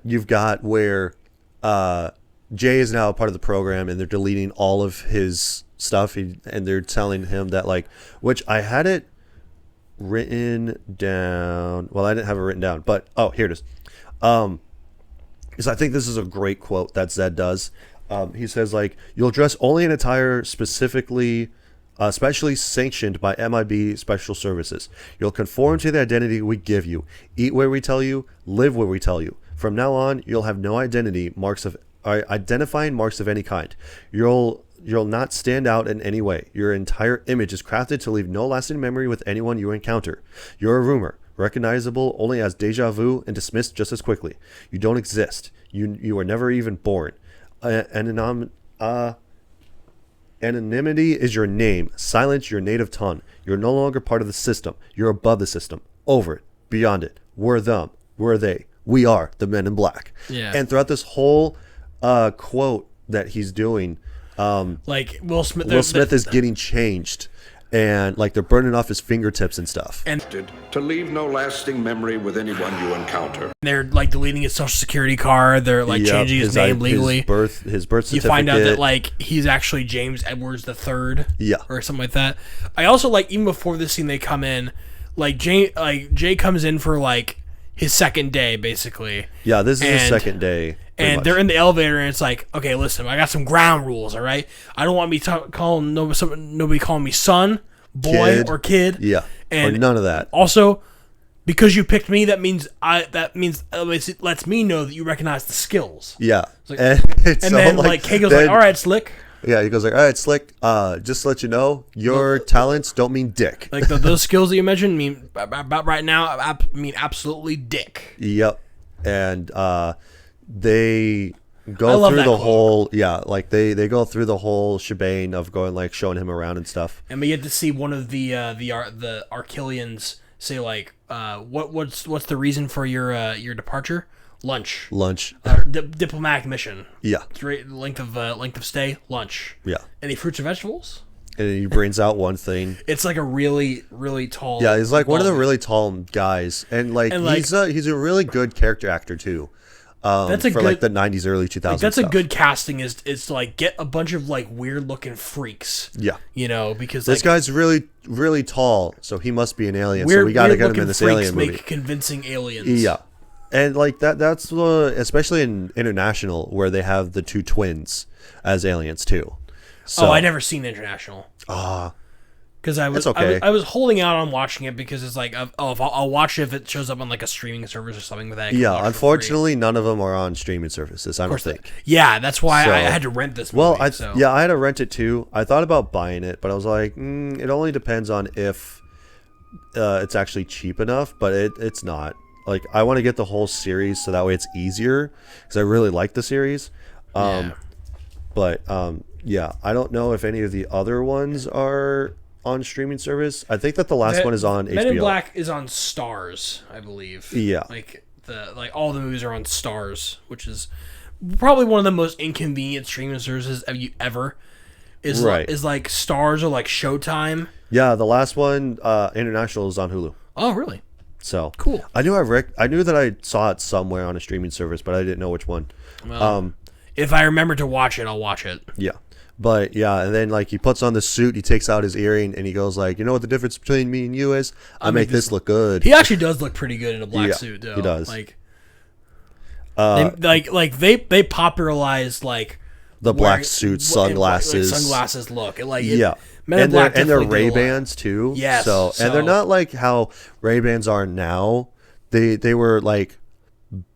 you've got where Jay is now a part of the program, and they're deleting all of his stuff, and they're telling him that like, which I had it written down. Well, I didn't have it written down, but here it is. Because I think this is a great quote that Zed does. He says like you'll dress only in attire specifically sanctioned by MIB Special Services. You'll conform to the identity we give you. Eat where we tell you. Live where we tell you. From now on, you'll have no identifying marks of any kind. You'll not stand out in any way. Your entire image is crafted to leave no lasting memory with anyone you encounter. You're a rumor, recognizable only as deja vu and dismissed just as quickly. You don't exist. You were never even born. Anonymity is your name. Silence your native tongue. You're no longer part of the system. You're above the system. Over it. Beyond it. We're them. We're they. We are the men in black. Yeah. And throughout this whole quote that he's doing, like Will Smith is getting changed. And like they're burning off his fingertips and stuff. And to leave no lasting memory with anyone you encounter. They're like deleting his social security card. They're like changing his name legally. His birth certificate. You find out that like he's actually James Edwards III. Yeah. Or something like that. I also like even before this scene they come in, like Jay comes in for like his second day basically. Yeah, this is his second day. And they're in the elevator, and it's like, okay, listen, I got some ground rules, all right? I don't want to be calling nobody calling me son, boy, or kid. Yeah, and or none of that. Also, because you picked me, that means it lets me know that you recognize the skills. Yeah, like, and then like Kay goes like, all right, Slick. Yeah, he goes like, all right, Slick. Just to let you know, your talents don't mean dick. Like those skills that you mentioned mean about right now mean absolutely dick. Yep, and they go through the whole they go through the whole shebang of going like showing him around and stuff. And we get to see one of the Archilians say like, what's the reason for your departure? Lunch. Diplomatic mission. Yeah. Length of stay. Lunch. Yeah. Any fruits or vegetables? And he brings out one thing. It's like a really, really tall. Yeah, he's like one of the really tall guys, and he's a really good character actor too. That's for like the 90s, early 2000s. Like, that's stuff. a good casting. Is to like get a bunch of like weird looking freaks. Yeah, you know, because this guy's really, really tall, so he must be an alien. So we got to get him in this alien movie. Make convincing aliens. Yeah, and like that's especially in International where they have the two twins as aliens too. So, I never seen International. Because I was holding out on watching it because it's like, I'll watch it if it shows up on like a streaming service or something like that. Yeah, unfortunately, none of them are on streaming services. I don't think. Yeah, that's why I had to rent this movie. Well, I had to rent it too. I thought about buying it, but I was like, it only depends on if it's actually cheap enough, but it's not. Like, I want to get the whole series so that way it's easier because I really like the series. But yeah, I don't know if any of the other ones are on streaming service. I think that the last one is on HBO. Men in Black is on Stars, I believe. Yeah, like all the movies are on Stars, which is probably one of the most inconvenient streaming services ever. Is like Stars or like Showtime. Yeah, the last one, International, is on Hulu. Oh, really? So cool. I knew that I saw it somewhere on a streaming service, but I didn't know which one. Well, if I remember to watch it, I'll watch it. Yeah. But yeah, and then like he puts on the suit, he takes out his earring, and he goes like, "You know what the difference between me and you is? I make this look good." He actually does look pretty good in a black suit, though. He does. Like, they popularized like the black suit, sunglasses, look. And they're Ray-Bans too. Yes. So and they're not like how Ray-Bans are now. They were like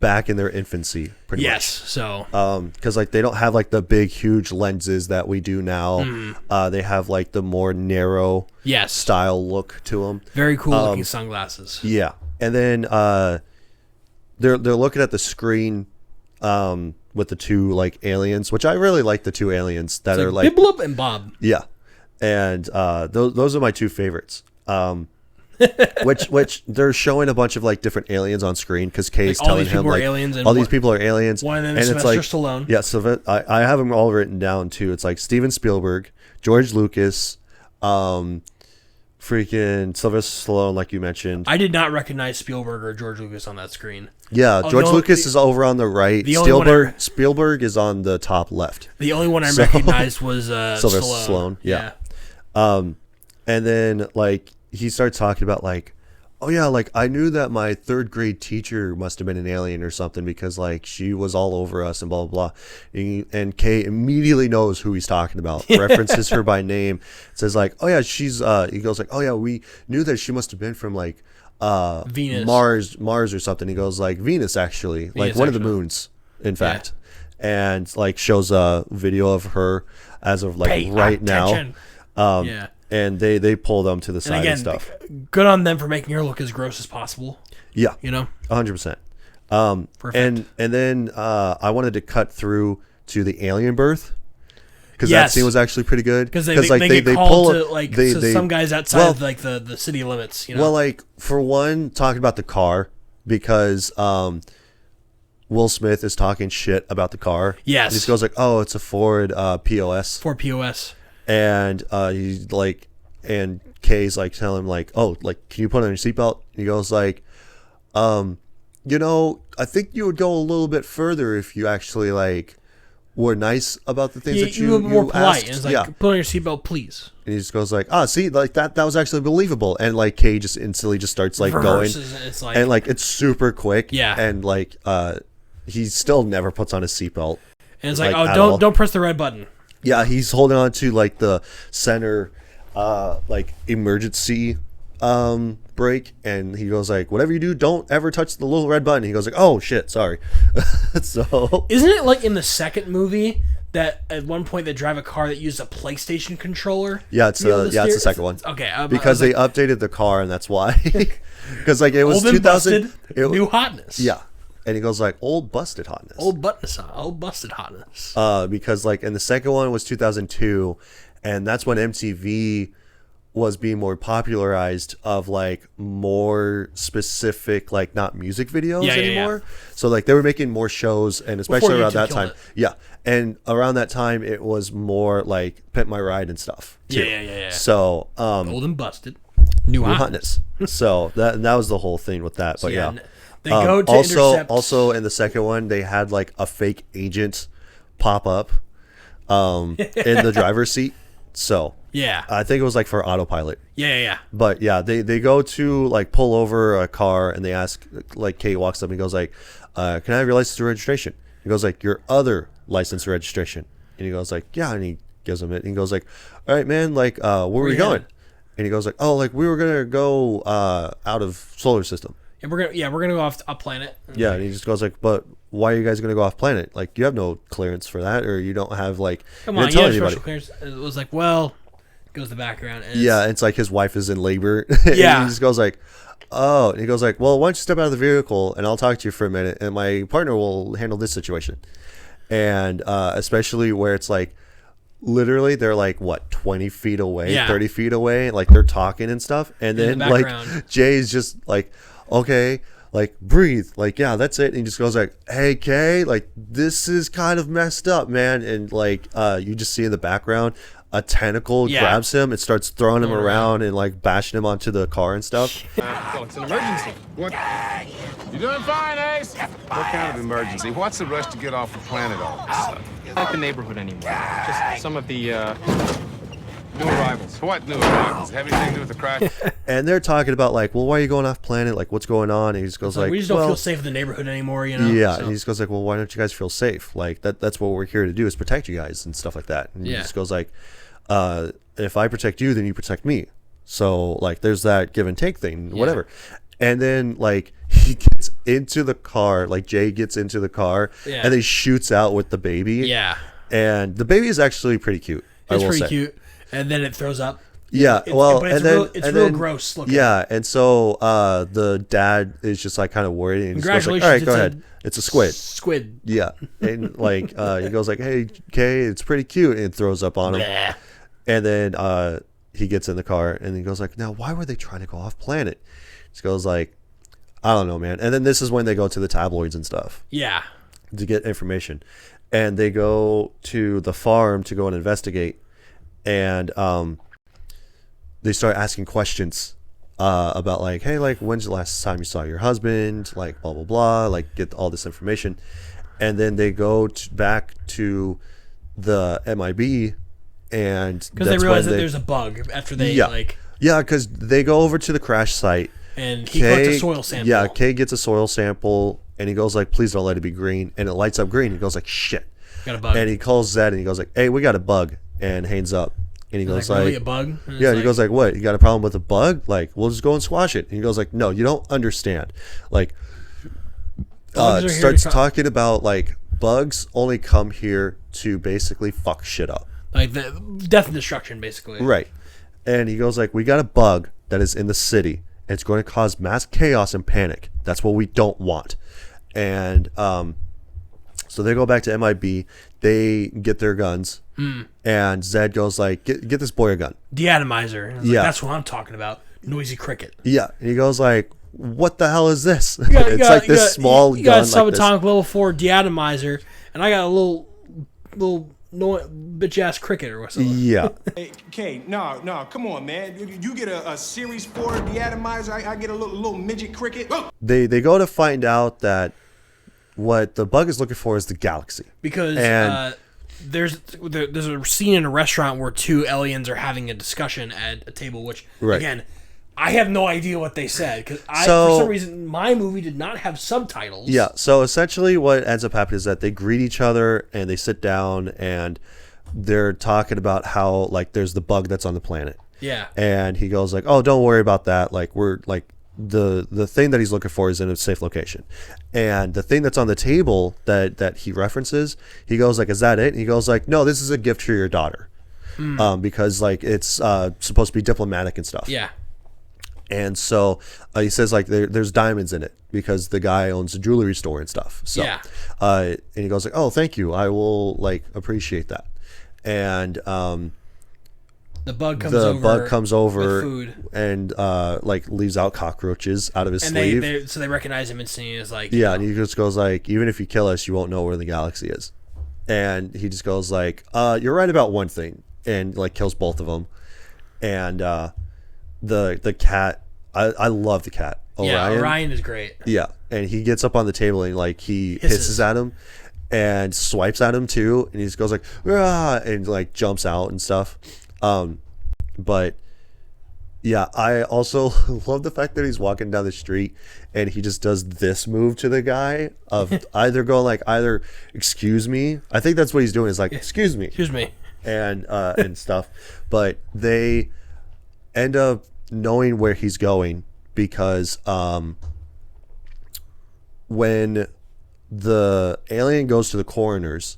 back in their infancy, pretty much. So because like they don't have like the big huge lenses that we do now. They have like the more narrow style look to them. Very cool looking sunglasses. Yeah, and then they're looking at the screen with the two like aliens, which I really like the two aliens that are like Bibblop and Bob. Yeah, and those are my two favorites. Which they're showing a bunch of like different aliens on screen because Kay's telling him like all these people are aliens. One of them and is it's Sylvester like, Stallone. Yeah, I have them all written down too. It's like Steven Spielberg, George Lucas, freaking Sylvester Stallone, like you mentioned. I did not recognize Spielberg or George Lucas on that screen. Yeah, George Lucas is over on the right. Spielberg is on the top left. The only one I recognized was Sylvester Stallone. Yeah. And then like he starts talking about like, oh yeah, like I knew that my third grade teacher must have been an alien or something because like she was all over us and blah blah blah. And Kay immediately knows who he's talking about, references her by name, says like, oh yeah, she's he goes like, oh yeah, we knew that she must have been from like Venus, Mars or something. He goes like Venus actually, like one of the moons, in fact, and like shows a video of her as of like right now. And they pull them to the side and stuff. Good on them for making her look as gross as possible. Yeah, 100%. And then I wanted to cut through to the alien birth because that scene was actually pretty good. Because they get called to like some guys outside of like the city limits. Well, like for one, talking about the car because Will Smith is talking shit about the car. Yes, he just goes like, "Oh, it's a Ford POS." Ford POS. And he's like, and Kay's like telling him like, oh, like, can you put on your seatbelt? And he goes like, I think you would go a little bit further if you actually like were nice about the things that you were more polite. asked. And it's like, put on your seatbelt, please. And he just goes like, see, like that was actually believable. And like Kay just instantly just starts like going, and like it's super quick. Yeah. And like he still never puts on his seatbelt. And it's like oh, don't press the red button. Yeah, he's holding on to like the center like emergency brake, and he goes like, whatever you do, don't ever touch the little red button. He goes like, oh shit, sorry. So isn't it like in the second movie that at one point they drive a car that used a PlayStation controller? Yeah, it's the second one. Okay, because they updated the car, and that's why. Because like it was 2000 new hotness. Yeah. And he goes like, old busted hotness. Old busted hotness. Because like in the second one was 2002, and that's when MTV was being more popularized of like more specific, like not music videos anymore. So like they were making more shows, and especially around that time. Yeah. And around that time it was more like Pimp My Ride and stuff too. Yeah. So old and busted. New hotness. So that was the whole thing with that. But yeah. They go to intercept. Also, in the second one, they had like a fake agent pop up in the driver's seat. So yeah, I think it was like for autopilot. Yeah. But yeah, they go to like pull over a car, and they ask, like Kay walks up and goes like, "Can I have your license and registration?" He goes like, "Your other license and registration." And he goes like, "Yeah," and he gives him it. And he goes like, "All right, man, like where were we going?" And he goes like, "Oh, like we were gonna go out of solar system." And we're gonna go off a planet. Yeah, and he just goes like, "But why are you guys gonna go off planet? Like, you have no clearance for that, or you don't have like." Come on, you have special clearance. It was like, well, goes the background. And it's like his wife is in labor. Yeah, and he just goes like, "Oh," and he goes like, "Well, why don't you step out of the vehicle and I'll talk to you for a minute, and my partner will handle this situation." And especially where it's like, literally, they're like what 20 feet away, 30 feet away, like they're talking and stuff, and then like Jay's just like, okay, like breathe, like yeah, that's it. And he just goes like, "Hey Kay, like this is kind of messed up, man." And like you just see in the background a tentacle grabs him and starts throwing him around and like bashing him onto the car and stuff. It's an emergency. What? You doing fine, Ace? What kind of emergency? What's the rush to get off the planet all of a sudden? Not the neighborhood anymore. Just some of the new arrivals. What new arrivals? Have anything to do with the crash? And they're talking about like, well, why are you going off planet? Like, what's going on? And he just goes like, we just don't feel safe in the neighborhood anymore, you know? Yeah, so. And he just goes like, well, why don't you guys feel safe? Like that's what we're here to do, is protect you guys and stuff like that. And he just goes like, if I protect you, then you protect me. So like there's that give and take thing, whatever. And then like he gets into the car, like Jay gets into the car, and he shoots out with the baby. Yeah. And the baby is actually pretty cute. It's pretty cute. And then it throws up. Yeah, it's real gross looking. Yeah, and so the dad is just like kind of worried, and he goes like, "All right, go ahead. It's a squid." Squid. Yeah, and like he goes like, "Hey, Kay, it's pretty cute," and throws up on him. Bleh. And then he gets in the car, and he goes like, "Now, why were they trying to go off planet?" He goes like, "I don't know, man." And then this is when they go to the tabloids and stuff. Yeah. To get information, and they go to the farm to go and investigate, and they start asking questions about like, hey, like when's the last time you saw your husband, like blah blah blah, like get all this information. And then they go back to the MIB, and because they realize that there's a bug after they because they go over to the crash site, And he collects a soil sample. Yeah, Kay gets a soil sample, and he goes like, please don't let it be green. And it lights up green. He goes like, shit. Got a bug. And he calls Zed, and he goes like, hey, we got a bug. And hangs up. And he goes like, really, a bug? And yeah, he goes like, what? You got a problem with a bug? Like, we'll just go and squash it. And he goes like, no, you don't understand. Like, starts talking about like bugs only come here to basically fuck shit up. Like the death and destruction, basically. Right. And he goes like, we got a bug that is in the city. And it's going to cause mass chaos and panic. That's what we don't want. And so they go back to MIB. They get their guns. And Zed goes like, get this boy a gun. Deatomizer. And Yeah. like, that's what I'm talking about. Noisy cricket. Yeah. And he goes like, what the hell is this? It's like this small gun. You got a like subatomic level 4 deatomizer, and I got a little bitch ass cricket or something. Yeah. Hey, Kay, no, come on, man. You get a Series 4 deatomizer, I get a little midget cricket. They go to find out that what the bug is looking for is the galaxy. Because there's a scene in a restaurant where two aliens are having a discussion at a table, which, again, I have no idea what they said, because for some reason, my movie did not have subtitles. Yeah, so essentially what ends up happening is that they greet each other, and they sit down, and they're talking about how, like, there's the bug that's on the planet. Yeah. And he goes like, oh, don't worry about that. Like, we're, like, the thing that he's looking for is in a safe location. And the thing that's on the table that he references, he goes like, is that it? And he goes like, no, this is a gift for your daughter. Because, like, it's supposed to be diplomatic and stuff. Yeah. And so he says like there's diamonds in it because the guy owns a jewelry store and stuff. So, yeah. And he goes like, oh, thank you. I will like appreciate that. And the bug comes over with food and like leaves out cockroaches out of his and sleeve. so they recognize him instantly as like, yeah, and he just goes like, even if you kill us, you won't know where the galaxy is. And he just goes like, you're right about one thing, and like kills both of them. And the cat, I love the cat. Orion. Yeah, Orion is great. Yeah, and he gets up on the table and like he hisses at him and swipes at him too, and he just goes like, "Rah!" and like jumps out and stuff. But yeah, I also love the fact that he's walking down the street and he just does this move to the guy of either excuse me. I think that's what he's doing is like, excuse me, and stuff. But they end up knowing where he's going because when the alien goes to the coroner's,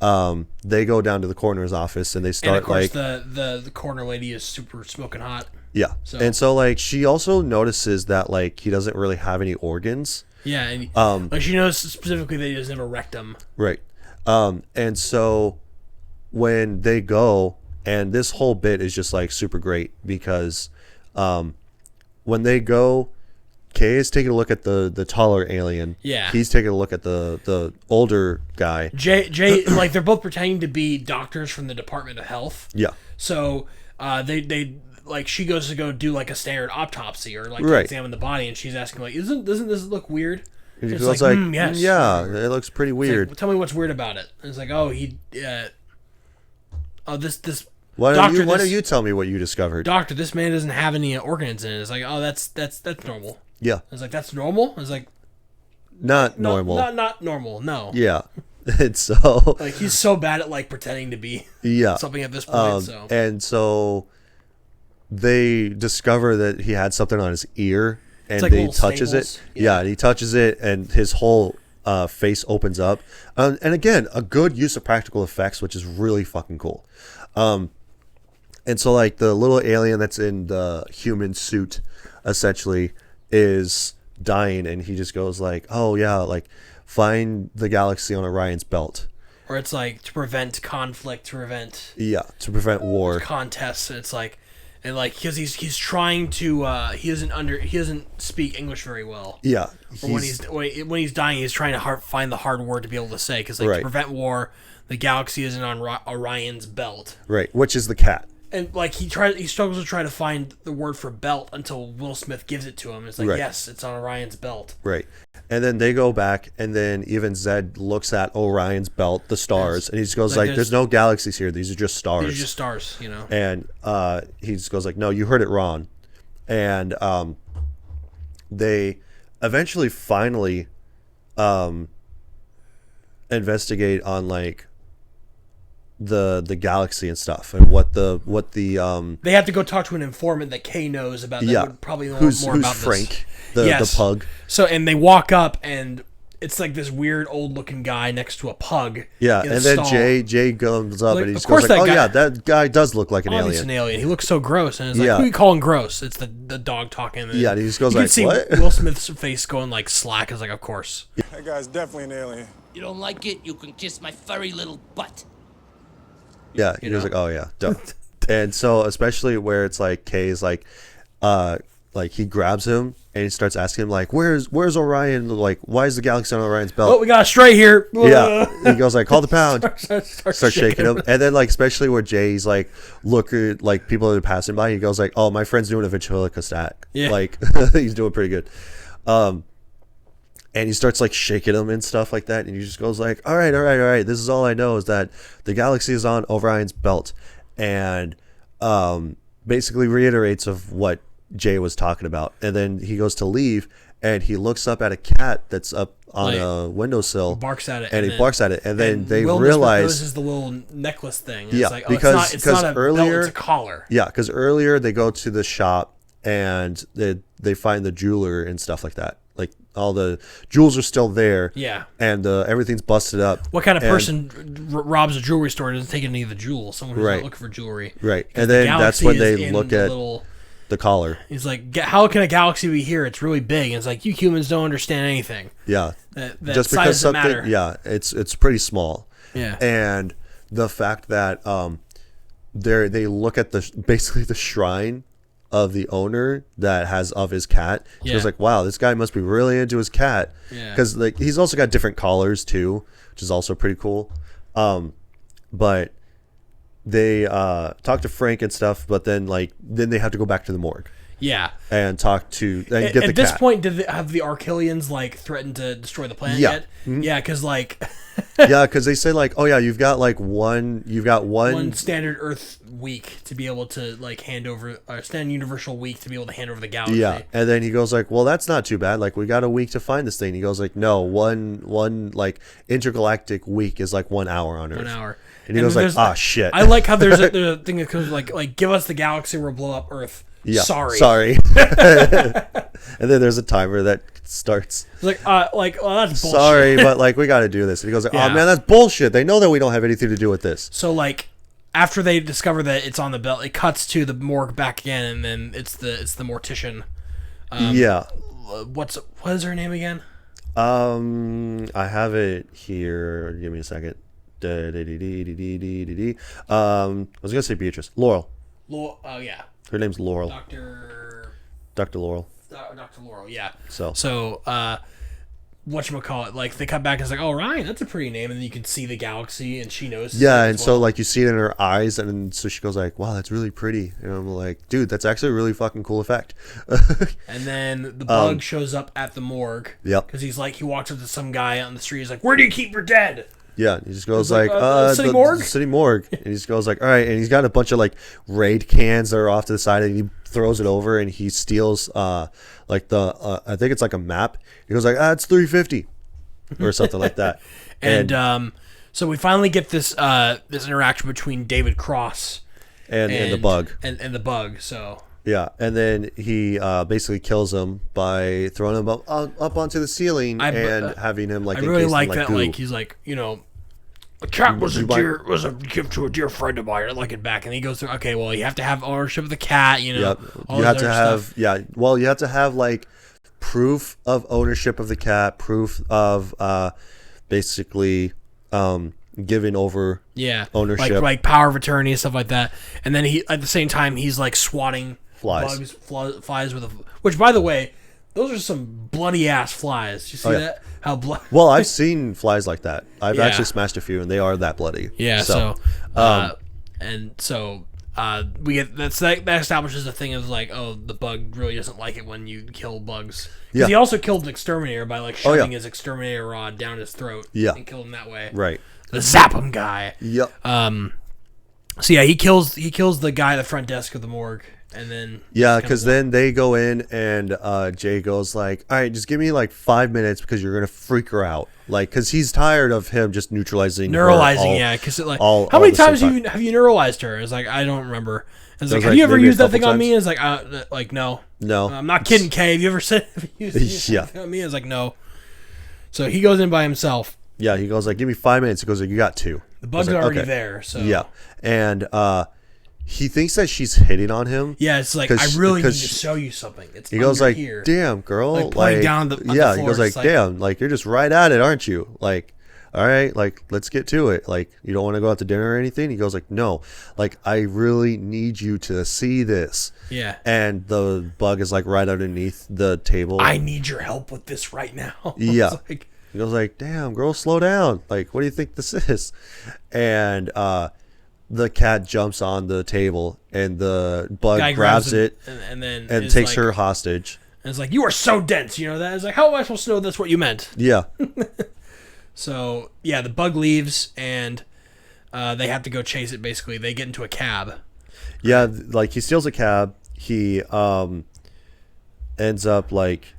they go down to the coroner's office and they start, and of course, like the coroner lady is super smoking hot. Yeah. And so like she also notices that like he doesn't really have any organs. Yeah, and like she knows specifically that he doesn't have a rectum. Right. And so when they go, and this whole bit is just like super great because when they go, Kay is taking a look at the taller alien. Yeah. He's taking a look at the older guy. Jay like they're both pretending to be doctors from the Department of Health. Yeah. So they like she goes to go do like a standard autopsy or like right. examine the body, and she's asking like, doesn't this look weird? And he goes like, yes. Yeah, it looks pretty weird. Like, tell me what's weird about it. And it's like, oh, this. Why don't you tell me what you discovered? Doctor, this man doesn't have any organs in it. It's like, oh, that's normal. Yeah. It's like, that's normal? It's like, not normal. Not normal, no. Yeah. It's so like he's so bad at like pretending to be something at this point. And so they discover that he had something on his ear, and like he touches staples. it. Yeah, and he touches it, and his whole face opens up. And again, a good use of practical effects, which is really fucking cool. And so like the little alien that's in the human suit essentially is dying, and he just goes like, oh yeah, like find the galaxy on Orion's belt. Or it's like to prevent conflict, to prevent war, contests. It's like, and like because he's trying to he doesn't speak English very well. Yeah. Or when he's dying, he's trying to find the hard word to be able to say, because like right. to prevent war, the galaxy isn't on Orion's belt. Right, which is the cat. And like he struggles to try to find the word for belt until Will Smith gives it to him. It's like, right. Yes, it's on Orion's belt. Right. And then they go back, and then even Zed looks at Orion's belt, the stars, and he just goes like, there's no galaxies here. These are just stars. These are just stars, you know. And he just goes like, no, you heard it wrong. And they eventually finally investigate on like the galaxy and stuff, and what the they have to go talk to an informant that Kay knows about. That would probably know more about Frank, this. the pug. So, and they walk up, and it's like this weird old looking guy next to a pug. Yeah, in and a then stall. Jay comes up Like, and he of goes course like, that "Oh guy- yeah, that guy does look like an He's alien." an alien. He looks so gross, and it's like, Yeah. who you calling gross? It's the dog talking. And Yeah, and he just goes you like, can see "What?" Will Smith's face going like slack. Is like, of course. That guy's definitely an alien. You don't like it? You can kiss my furry little butt. Yeah, he was like, "Oh yeah, duh." And so, especially where it's like Kay's like he grabs him and he starts asking him like, "Where's Orion? Like, why is the galaxy on Orion's belt?" Oh, we got a stray here. Yeah, he goes like, "Call the pound." Starts shaking him, and then like especially where Jay's like, look at like people that are passing by. He goes like, "Oh, my friend's doing a ventriloquist act." Yeah. Like he's doing pretty good. And he starts like shaking him and stuff like that, and he just goes like, all right, this is all I know is that the galaxy is on Orion's belt," and basically reiterates of what Jay was talking about. And then he goes to leave, and he looks up at a cat that's up on a windowsill, barks at it, and he barks at it, and then they Will realize this is the little necklace thing. And yeah, it's like, oh, because it's not a earlier belt, it's a collar. Yeah, because earlier they go to the shop and they find the jeweler and stuff like that. Like all the jewels are still there. Yeah. And everything's busted up. What kind of person robs a jewelry store and doesn't take any of the jewels? Someone who's not looking for jewelry. Right. And then that's when they look at the collar. He's like, how can a galaxy be here? It's really big. And it's like, you humans don't understand anything. Yeah. That just size because doesn't something, matter. yeah, it's pretty small. Yeah. And the fact that they look at basically the shrine of the owner that has of his cat. So Yeah. it's like, wow, this guy must be really into his cat. Yeah. Because like he's also got different collars too, which is also pretty cool. But they talk to Frank and stuff, but then they have to go back to the morgue. Yeah. And talk to and get the cat. At this point, have the Archelians like threatened to destroy the planet yet? Mhm. Yeah, because like yeah, because they say like, oh yeah, you've got one standard Earth week to be able to like hand over, or standard universal week to be able to hand over the galaxy. Yeah, and then he goes like, well, that's not too bad. Like we got a week to find this thing. He goes like, no, one like intergalactic week is like 1 hour on Earth. 1 hour. And he goes like, ah, shit. I like how there's a thing that comes like give us the galaxy or we'll blow up Earth. Yeah, sorry. And then there's a timer that starts. It's like well, that's bullshit. Sorry, but like we got to do this. And he goes like, Yeah. oh man, that's bullshit. They know that we don't have anything to do with this. So like after they discover that it's on the belt, it cuts to the morgue back again, and then it's the mortician. Yeah. What is her name again? I have it here. Give me a second. I was gonna say Beatrice. Laurel. Oh yeah. Her name's Laurel. Dr. Laurel. Dr. Laurel, yeah. So whatchamacallit, like they come back and it's like, oh Ryan, that's a pretty name, and then you can see the galaxy and she knows. Yeah, and so like you see it in her eyes, and so she goes like, wow, that's really pretty. And I'm like, dude, that's actually a really fucking cool effect. And then the bug shows up at the morgue. Yep. Because he walks up to some guy on the street. He's like, where do you keep your dead? Yeah, he just goes like, like, City Morgue? City Morgue. And he just goes like, all right. And he's got a bunch of like Raid cans that are off to the side, and he throws it over, and he steals like the I think it's like a map. He goes like, it's $3.50 or something like that. And so we finally get this this interaction between David Cross and the bug and the bug. So yeah, and then he basically kills him by throwing him up onto the ceiling and having him like. I really like that. Goo. Like he's like, a cat was a gift to a dear friend of mine. I like it back, and he goes through. Okay, well, you have to have ownership of the cat. Yep. You have to have Well, you have to have like proof of ownership of the cat, proof of basically giving over ownership, like power of attorney and stuff like that. And then he at the same time he's like swatting flies flies with which, by the way, those are some bloody ass flies. You see that? How Well, I've seen flies like that. I've actually smashed a few, and they are that bloody. Yeah. We get that establishes a thing of like, oh, the bug really doesn't like it when you kill bugs. Because he also killed an exterminator by like shoving his exterminator rod down his throat. Yeah. And killed him that way. Right. The zap him guy. Yep. So yeah, he kills the guy at the front desk of the morgue. And then yeah, because then they go in and Jay goes like, all right, just give me like 5 minutes because you're gonna freak her out, like because he's tired of him just neuralizing. Yeah, because like how many times have you neuralized her? It's like I don't remember. It's like, have you ever used that thing on me? It's like no, I'm not kidding, Kay. Have you ever said on me? It's like no. So he goes in by himself. Yeah, he goes like, give me 5 minutes. He goes like, you got 2. The bug's like, already there. So yeah, and he thinks that she's hitting on him. Yeah, it's like I really need to show you something. It's he goes like, here. damn girl, like playing down the yeah. The He goes like, damn, like you're just right at it, aren't you? Like, all right, like let's get to it. Like, you don't want to go out to dinner or anything? He goes like, no, like I really need you to see this. Yeah. And the bug is like right underneath the table. I need your help with this right now. Yeah. Like, he goes like, damn girl, slow down. Like, what do you think this is? And the cat jumps on the table and the bug grabs it and then takes like, her hostage. And it's like, you are so dense, you know that? It's like, how am I supposed to know that's what you meant? Yeah. So, yeah, the bug leaves and they have to go chase it, basically. They get into a cab. Yeah, like he steals a cab. He ends up like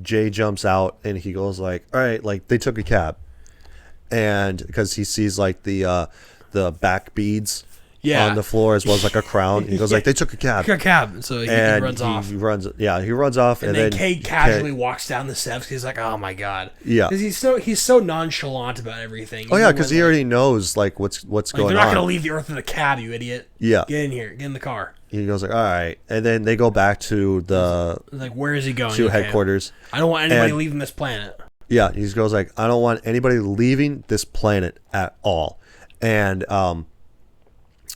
Jay jumps out and he goes like, all right, like they took a cab. And because he sees like the back beads on the floor as well as like a crown. He goes like, they took a cab. So he runs off. He runs off. And then Kay casually walks down the steps. He's like, oh my God. Yeah. Because he's so nonchalant about everything. Oh yeah, because he already knows like what's going on. They're not going to leave the earth in a cab, you idiot. Yeah. Get in here. Get in the car. He goes like, all right. And then they go back to the... Like, where is he going? To headquarters. I don't want anybody leaving this planet. Yeah, he goes like, I don't want anybody leaving this planet at all. And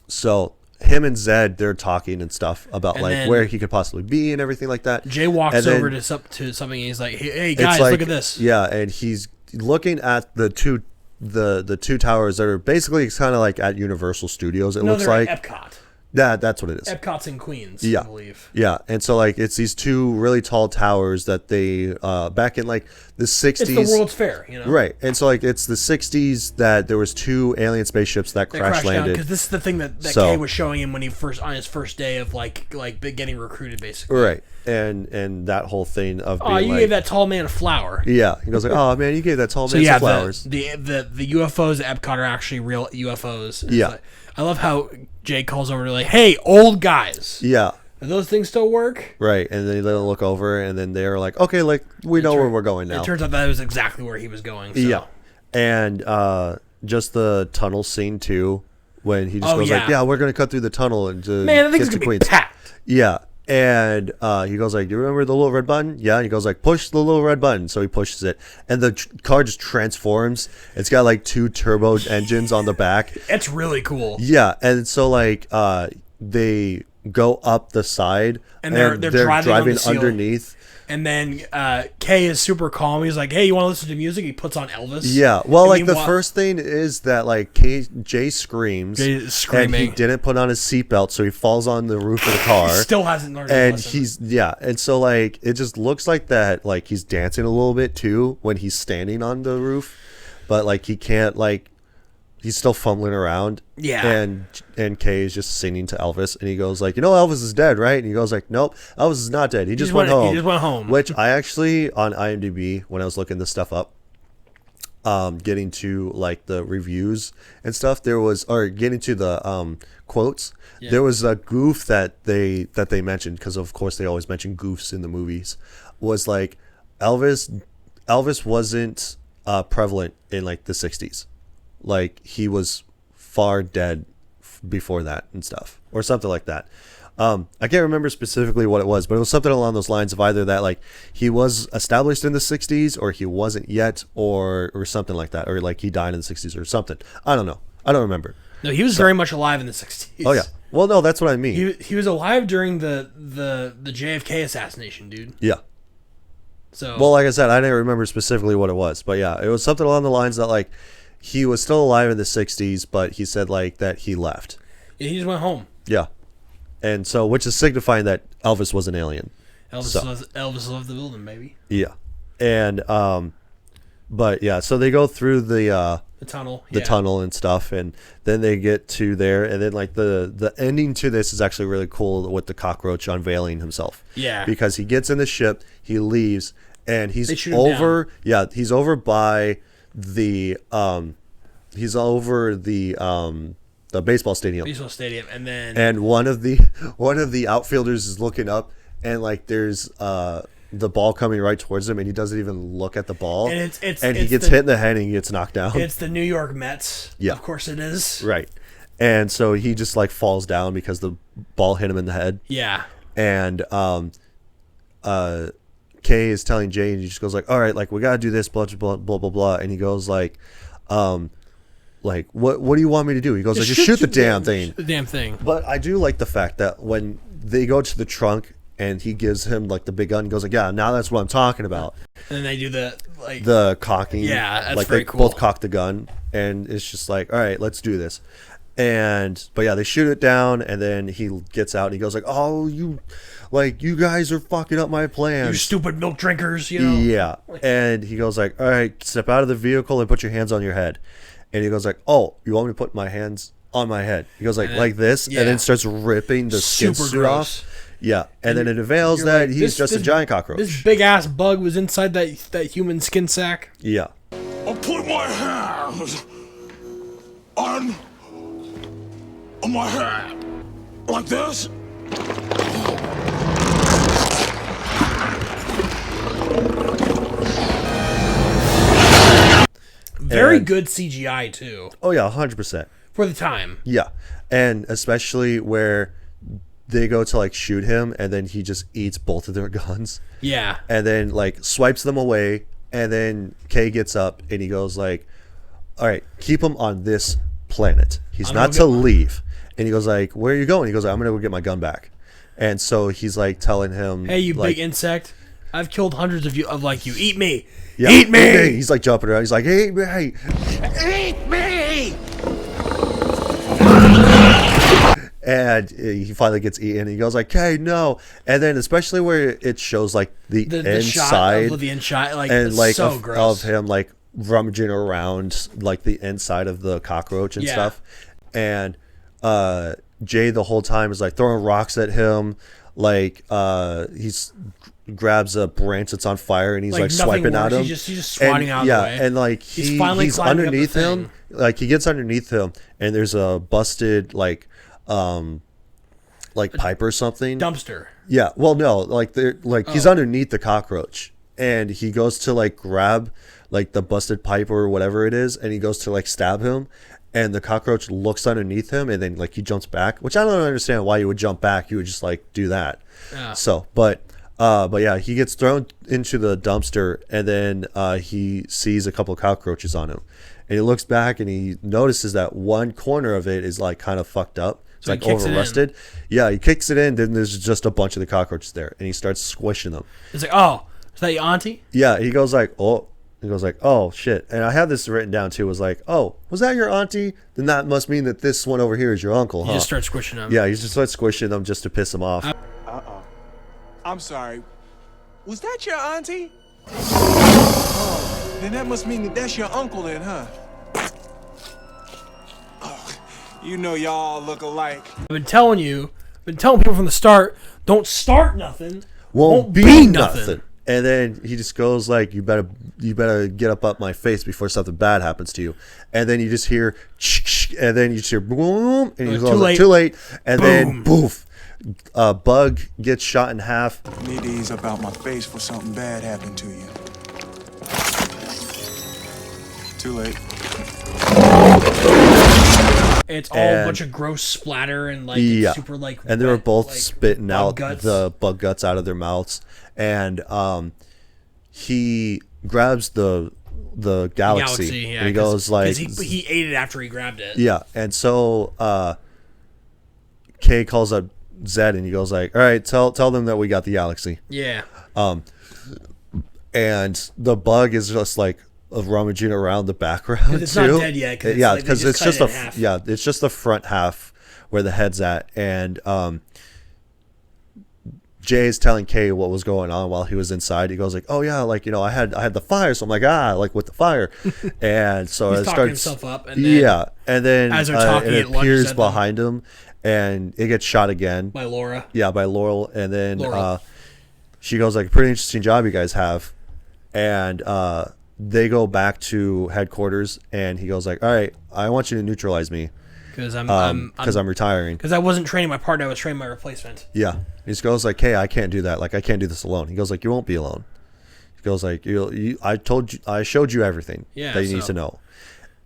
so him and Zed, they're talking and stuff about and like where he could possibly be and everything like that. Jay walks over to something and he's like, hey guys, like, look at this. Yeah, and he's looking at the two towers that are basically kind of like at Universal Studios, it looks like. At Epcot. Yeah, that's what it is. Epcot's in Queens, yeah. I believe. Yeah, and so like it's these two really tall towers that they back in like the 60s. It's the World's Fair, you know. Right, and so like it's the 60s that there was 2 alien spaceships that crash landed. Because this is the thing that Kay was showing him when he on his first day of like getting recruited, basically. Right, and that whole thing of being you gave that tall man a flower. Yeah, he goes like, oh man, you gave that tall man some flowers. The UFOs at Epcot are actually real UFOs. Yeah. Like, I love how Jay calls over to like, hey, old guys. Yeah. Do those things still work? Right. And then they look over and then they're like, okay, like we know where we're going now. It turns out that was exactly where he was going. So. Yeah. And just the tunnel scene too, when he just goes like, yeah, we're going to cut through the tunnel and man, I think it's going to be packed. Yeah. And he goes like, do you remember the little red button? Yeah. And he goes like, push the little red button. So he pushes it. And the car just transforms. It's got like 2 turbo engines on the back. It's really cool. Yeah. And so like they go up the side. And they're driving underneath. And then Kay is super calm. He's like, hey, you want to listen to music? He puts on Elvis. Yeah. Well, like the first thing is that like Jay screams. Jay's screaming. And he didn't put on his seatbelt, so he falls on the roof of the car. He still hasn't learned and his lesson. And so like it just looks like that like he's dancing a little bit too when he's standing on the roof. But like he can't like he's still fumbling around. Yeah. And Kay is just singing to Elvis, and he goes like, you know, Elvis is dead, right? And he goes like, nope, Elvis is not dead. He just went home. He just went home. Which I actually on IMDb when I was looking this stuff up, getting to like the reviews and stuff, getting to the quotes. Yeah. There was a goof that they mentioned because of course they always mention goofs in the movies. Was like Elvis wasn't prevalent in like the 60s. Like he was far dead before that and stuff or something like that. I can't remember specifically what it was, but it was something along those lines of either that like he was established in the 60s or he wasn't yet or something like that, or like he died in the 60s or something. I don't know. I don't remember. No, he was very much alive in the 60s. Oh yeah. Well, no, that's what I mean. He was alive during the JFK assassination, dude. Yeah. So well, like I said, I didn't remember specifically what it was, but yeah, it was something along the lines that like he was still alive in the 60s, but he said like that he left. Yeah, he just went home. Yeah. And so, which is signifying that Elvis was an alien. Elvis loved the building, baby. Yeah. And, but yeah, so they go through the the tunnel and stuff, and then they get to there, and then like the ending to this is actually really cool with the cockroach unveiling himself. Yeah, because he gets in the ship, he leaves, and They shoot he's him over. down. Yeah, he's over by the the baseball stadium. And then one of the outfielders is looking up, and like there's the ball coming right towards him, and he doesn't even look at the ball, and he gets hit in the head and he gets knocked down. It's the New York Mets. Yeah, of course it is. Right, and so he just like falls down because the ball hit him in the head. Yeah, and Kay is telling Jay, and he just goes like, all right, like we gotta do this, blah blah blah blah blah, and he goes like what do you want me to do? He goes like, just shoot the damn thing. Shoot the damn thing. But I do like the fact that when they go to the trunk and he gives him like the big gun, he goes like, yeah, now that's what I'm talking about. And then they do the cocking. Yeah, that's like very they cool. both cock the gun, and it's just like, all right, let's do this. But yeah, they shoot it down, and then he gets out and he goes like, oh, you guys are fucking up my plans, you stupid milk drinkers, you know. Yeah, and he goes like, all right, step out of the vehicle and put your hands on your head. And he goes like, oh, you want me to put my hands on my head? He goes like this, and then starts ripping the skin Super suit gross. off. Yeah, and then it avails that he's just a giant cockroach. This big ass bug was inside that human skin sack. Yeah. I'll put my hands on my head like this. Very good CGI too. Oh yeah, 100%. For the time. Yeah, and especially where they go to like shoot him, and then he just eats both of their guns. Yeah. And then like swipes them away, and then Kay gets up and he goes like, all right, keep him on this planet. He's not to leave. And he goes like, where are you going? He goes like, I'm gonna go get my gun back. And so he's like telling him, hey, you like, big insect, I've killed hundreds of you. Eat me. yeah, Eat me. He's like jumping around. He's like, eat me. Eat me! And he finally gets eaten. He goes like, "Hey, no!" And then, especially where it shows like the inside, shot of the inside, like, and like so of gross. him like rummaging around like the inside of the cockroach and stuff. And Jay the whole time is like throwing rocks at him. Like he's grabs a branch that's on fire and he's like swiping at him. He's just swatting out of the way. And like he's underneath him. Like he gets underneath him, and there's a busted like pipe or something. Dumpster. Yeah. Well, no, like they're like he's underneath the cockroach, and he goes to like grab like the busted pipe or whatever it is, and he goes to like stab him, and the cockroach looks underneath him, and then like he jumps back, which I don't understand why you would jump back. You would just like do that. Yeah. So, but yeah, he gets thrown into the dumpster, and then he sees a couple of cockroaches on him, and he looks back and he notices that one corner of it is like kind of fucked up. It's like over rusted. Yeah, he kicks it in, then there's just a bunch of the cockroaches there, and he starts squishing them. It's like, oh, is that your auntie? Yeah, he goes like, oh. He goes like, oh shit. And I have this written down too. Was like, oh, was that your auntie? Then that must mean that this one over here is your uncle, huh? You just start squishing them. Yeah, he just starts squishing them just to piss him off. I'm sorry. Was that your auntie? Oh, then that must mean that that's your uncle then, huh? Oh, you know y'all look alike. I've been telling people from the start, don't start nothing. Won't be nothing. And then he just goes like, you better get up my face before something bad happens to you. And then you just hear, and then you just hear boom, and he goes like, too late. And then poof, a bug gets shot in half. Need to ease up out my face for something bad happened to you. Too late. It's all a bunch of gross splatter and like super like. And they were both like, spitting out guts. the bug guts out of their mouths. And he grabs the galaxy, and he goes like, he ate it after he grabbed it. Yeah, and so Kay calls up Zed, and he goes like, all right, tell them that we got the galaxy. Yeah. And the bug is just like rummaging around the background it's too. not dead yet. Because it's just it's just the front half where the head's at, and Jay's telling Kay what was going on while he was inside. He goes like, "Oh yeah, like I had the fire." So I'm like, like with the fire, and so He's it talking starts. himself up, and then and then as they're talking, it it lunges appears at them. behind him, and it gets shot again by Laura. Yeah, by Laurel, and then Laurel. she goes like, "Pretty interesting job you guys have," and they go back to headquarters, and he goes like, "All right, I want you to neutralize me because I'm retiring because I wasn't training my partner, I was training my replacement." Yeah. He just goes like, "Hey, I can't do that. Like, I can't do this alone." He goes like, "You won't be alone." He goes like, I showed you everything that you need to know."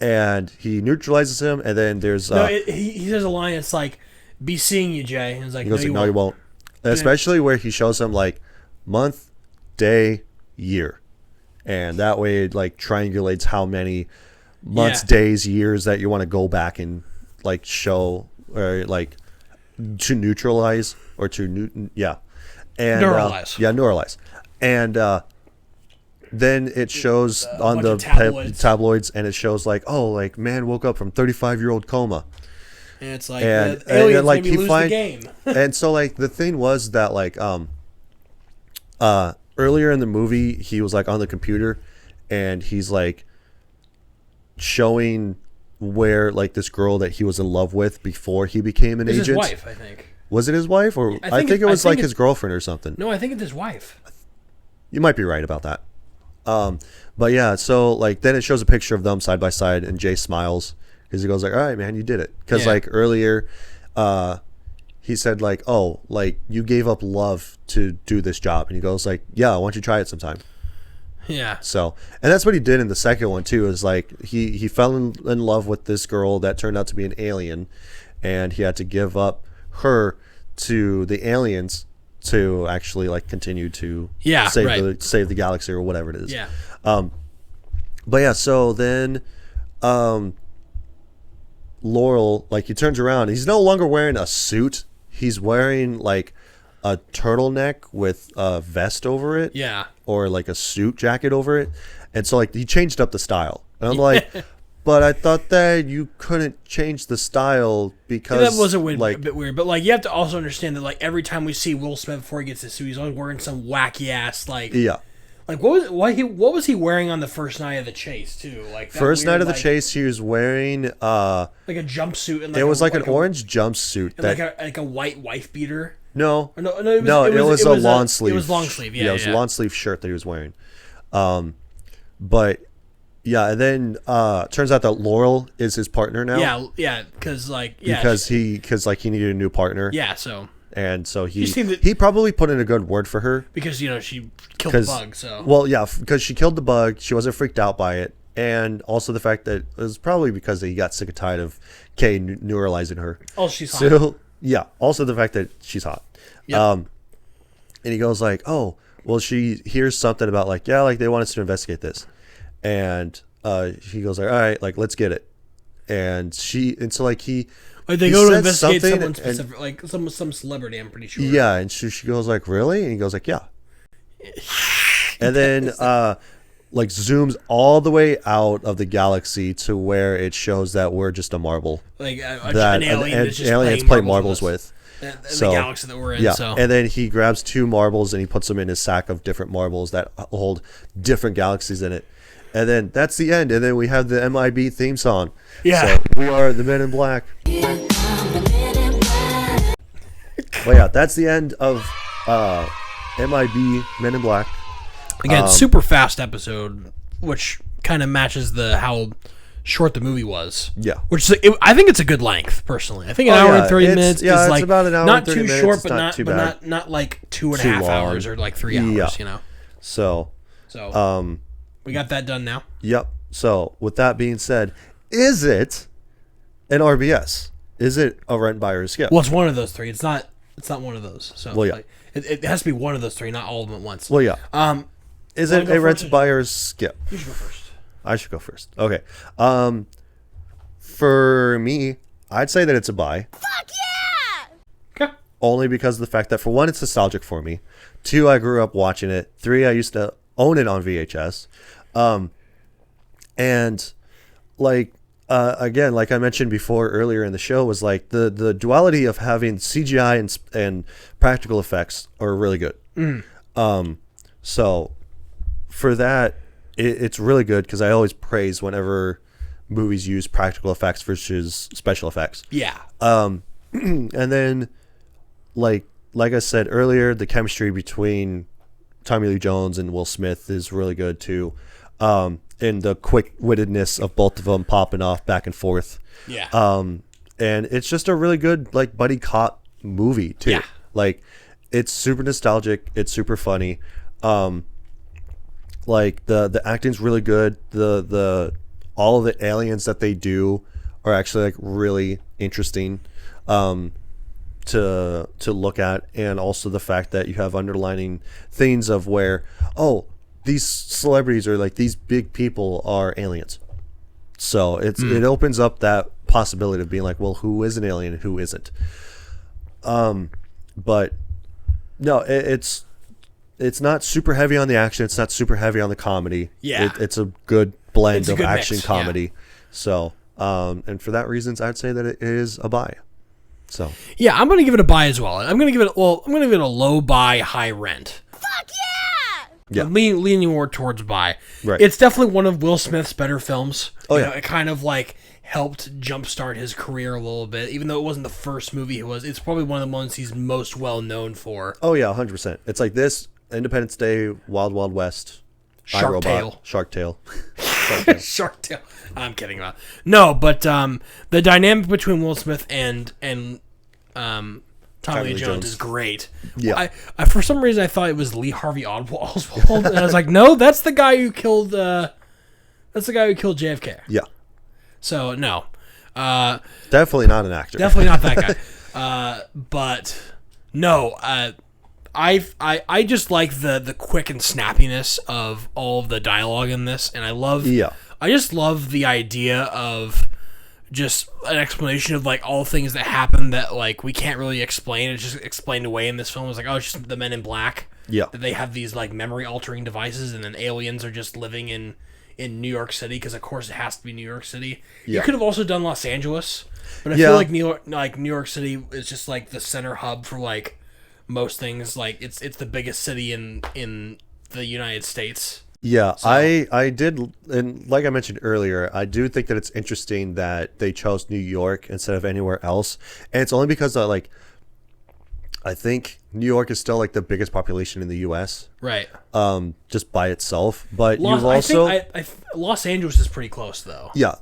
And he neutralizes him, and then there's he says a line. It's like, "Be seeing you, Jay." And he's like, he goes "No, like, "No, you won't." Especially where he shows him like month, day, year, and that way it like triangulates how many months, days, years that you want to go back and like show or like to neutralize or to and neuralize, and then it shows on the tabloids, and it shows like, "Oh, like man woke up from 35-year-old coma," and it's like and like he lose the game. And so like the thing was that like earlier in the movie he was like on the computer, and he's like showing where like this girl that he was in love with before he became an agent. His wife, I think. Was it his wife, or I think it was like his girlfriend or something? No, I think it's his wife. You might be right about that. But yeah, so like then it shows a picture of them side by side, and Jay smiles because he goes like, "All right, man, you did it." Because like earlier, he said like, "Oh, like you gave up love to do this job," and he goes like, "Yeah, why don't you try it sometime?" Yeah. So, and that's what he did in the second one too. Is like he fell in love with this girl that turned out to be an alien, and he had to give up her to the aliens to actually like continue to save the galaxy or whatever it is. Yeah. But yeah, so then Laurel, like he turns around, he's no longer wearing a suit. He's wearing like a turtleneck with a vest over it. Yeah. Or like a suit jacket over it. And so like he changed up the style. And I'm like, but I thought that you couldn't change the style because that was a bit weird. But like you have to also understand that like every time we see Will Smith before he gets his suit, he's always wearing some wacky ass like Like what was he wearing on the first night of the chase too? Like that first weird, night of the like, chase, he was wearing like a jumpsuit and like it was like an orange jumpsuit that like a white wife beater. No, it was a long sleeve. It was long sleeve. Yeah, it was a long sleeve shirt that he was wearing. But yeah, and then turns out that Laurel is his partner now. Yeah, because he needed a new partner. Yeah, so. And so he probably put in a good word for her because she killed the bug. So because she killed the bug, she wasn't freaked out by it, and also the fact that it was probably because he got sick and tired of Kay neuralizing her. Oh, she's hot. So yeah, also the fact that she's hot. Yep. And he goes like, "Oh, well, she hears something about like they want us to investigate this," and he goes like, "All right, like let's get it," and so like he. Like they go to investigate someone specific, like some celebrity. I'm pretty sure. Yeah, and she goes like, "Really?" And he goes like, "Yeah." And then like zooms all the way out of the galaxy to where it shows that we're just a marble, like an alien that's just aliens play marbles with. The galaxy that we're in. Yeah, so. And then he grabs 2 marbles and he puts them in his sack of different marbles that hold different galaxies in it. And then that's the end. And then we have the MIB theme song. Yeah. So we are the Men in Black. Well, yeah, that's the end of MIB Men in Black. Again, super fast episode, which kind of matches how short the movie was. Yeah. Which I think it's a good length, personally. I think an hour and 30 minutes is like about an hour not and 30 too minutes. short, It's but not too bad. not like 2.5 hours or like 3 hours, you know. So we got that done now. Yep. So with that being said, is it an RBS? Is it a rent, buy, or skip? Well, it's one of those 3. It's not one of those. So well, yeah. Like, it has to be one of those 3, not all of them at once. Well, yeah. Is it a rent, buy, or skip? You should go first. I should go first. Okay. For me, I'd say that it's a buy. Fuck yeah! Okay. Only because of the fact that, for one, it's nostalgic for me. 2, I grew up watching it. 3, I used to own it on VHS. And like again, like I mentioned before earlier in the show, was like the duality of having CGI and practical effects are really good. So for that, it's really good because I always praise whenever movies use practical effects versus special effects. Yeah. And then, like I said earlier, the chemistry between Tommy Lee Jones and Will Smith is really good too. And the quick-wittedness of both of them popping off back and forth. Yeah. And it's just a really good like buddy cop movie too. Yeah. Like it's super nostalgic. It's super funny. Like the acting's really good. The all of the aliens that they do are actually like really interesting to look at, and also the fact that you have underlining things of where these celebrities or like these big people are aliens. So it opens up that possibility of being like, well, who is an alien and who isn't? But no, it's not super heavy on the action. It's not super heavy on the comedy. Yeah. It's a good blend It's a of good action mix, comedy. yeah. So, and for that reasons, I'd say that it is a buy. So Yeah, I'm gonna give it a buy as well. I'm gonna give it a low buy, high rent. yeah, Leaning more towards buy. Right. It's definitely one of Will Smith's better films. Oh, You yeah. know, it kind of like helped jumpstart his career a little bit, even though it wasn't the first movie he was. It's probably one of the ones he's most well known for. oh yeah, 100%. It's like this, Independence Day, Wild Wild West, Shark Tale. Shark Tale. Shark Tale. I'm kidding about. No, but the dynamic between Will Smith and Tommy Lee Jones is great. Yeah. I for some reason I thought it was Lee Harvey Oswald, and I was like, no, that's the guy who killed. That's the guy who killed JFK. Yeah, So no, definitely not an actor. definitely not that guy. But no, I just like the quick and snappiness of all of the dialogue in this, and I just love the idea of just an explanation of like all things that happen that like we can't really explain. It's just explained away in this film. It's like, oh, it's just the Men in Black. Yeah. That they have these like memory altering devices, and then aliens are just living in New York City, because of course it has to be New York City. Yeah. You could have also done Los Angeles, but I Yeah. feel like New York City is just like the center hub for like most things. Like it's the biggest city in the United States. Yeah, So- I did, and like I mentioned earlier, I do think that it's interesting that they chose New York instead of anywhere else, and it's only because I think New York is still like the biggest population in the U.S. Right. Just by itself. But Los, you've also I think Los Angeles is pretty close though. yeah,